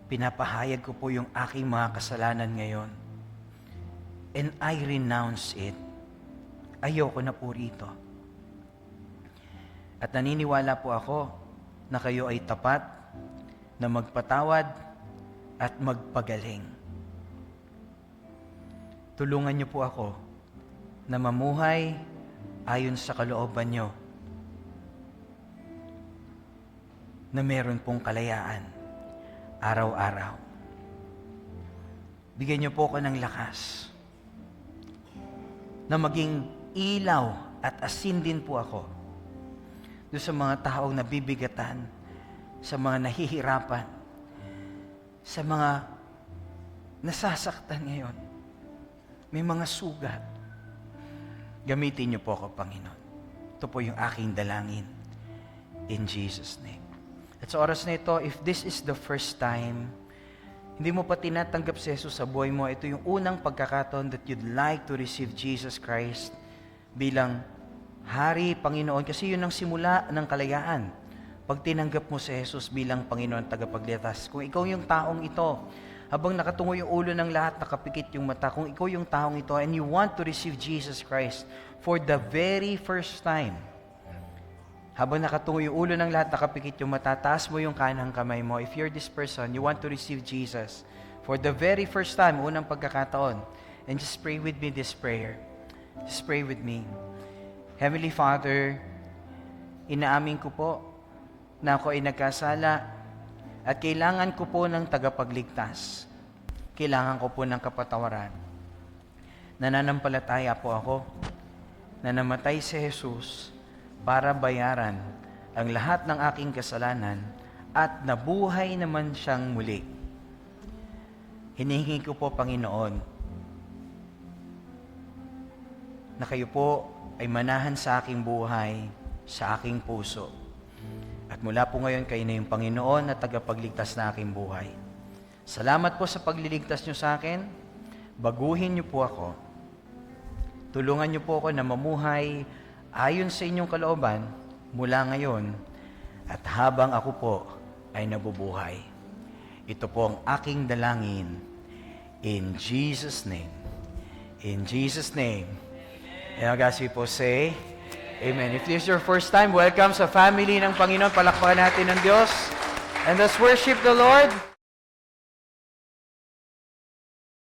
Pinapahayag ko po yung aking mga kasalanan ngayon. And I renounce it. Ayoko na po rito. At naniniwala po ako na kayo ay tapat na magpatawad at magpagaling. Tulungan niyo po ako na mamuhay ayon sa kalooban niyo, na meron pong kalayaan araw-araw. Bigyan niyo po ako ng lakas na maging ilaw at asin din po ako doon sa mga taong nabibigatan, sa mga nahihirapan, sa mga nasasaktan ngayon. May mga sugat. Gamitin niyo po ako, Panginoon. Ito po yung aking dalangin. In Jesus' name. At sa oras na ito, if this is the first time hindi mo pa tinatanggap si Jesus sa buhay mo, ito yung unang pagkakataon that you'd like to receive Jesus Christ bilang Hari, Panginoon, kasi yun ang simula ng kalayaan. Pag tinanggap mo si Jesus bilang Panginoon tagapagligtas, kung ikaw yung taong ito, habang nakatungo yung ulo ng lahat, nakapikit yung mata, kung ikaw yung taong ito and you want to receive Jesus Christ for the very first time, habang nakatungo yung ulo ng lahat, nakapikit yung mata, taas mo yung kanang kamay mo. If you're this person, you want to receive Jesus for the very first time, unang pagkakataon, and just pray with me this prayer. Just pray with me. Heavenly Father, inaamin ko po na ako ay nagkasala at kailangan ko po ng tagapagligtas. Kailangan ko po ng kapatawaran. Nananampalataya po ako na namatay si Jesus para bayaran ang lahat ng aking kasalanan at nabuhay naman siyang muli. Hinihingi ko po, Panginoon, na kayo po ay manahan sa aking buhay, sa aking puso. At mula po ngayon, kayo na yung Panginoon na tagapagligtas na aking buhay. Salamat po sa pagliligtas niyo sa akin. Baguhin niyo po ako. Tulungan niyo po ako na mamuhay ayon sa inyong kalooban mula ngayon at habang ako po ay nabubuhay. Ito po ang aking dalangin. In Jesus' name. In Jesus' name. And guys, we po say, Amen. If this is your first time, welcome sa family ng Panginoon. Palakpakan natin ng Diyos. And let's worship the Lord.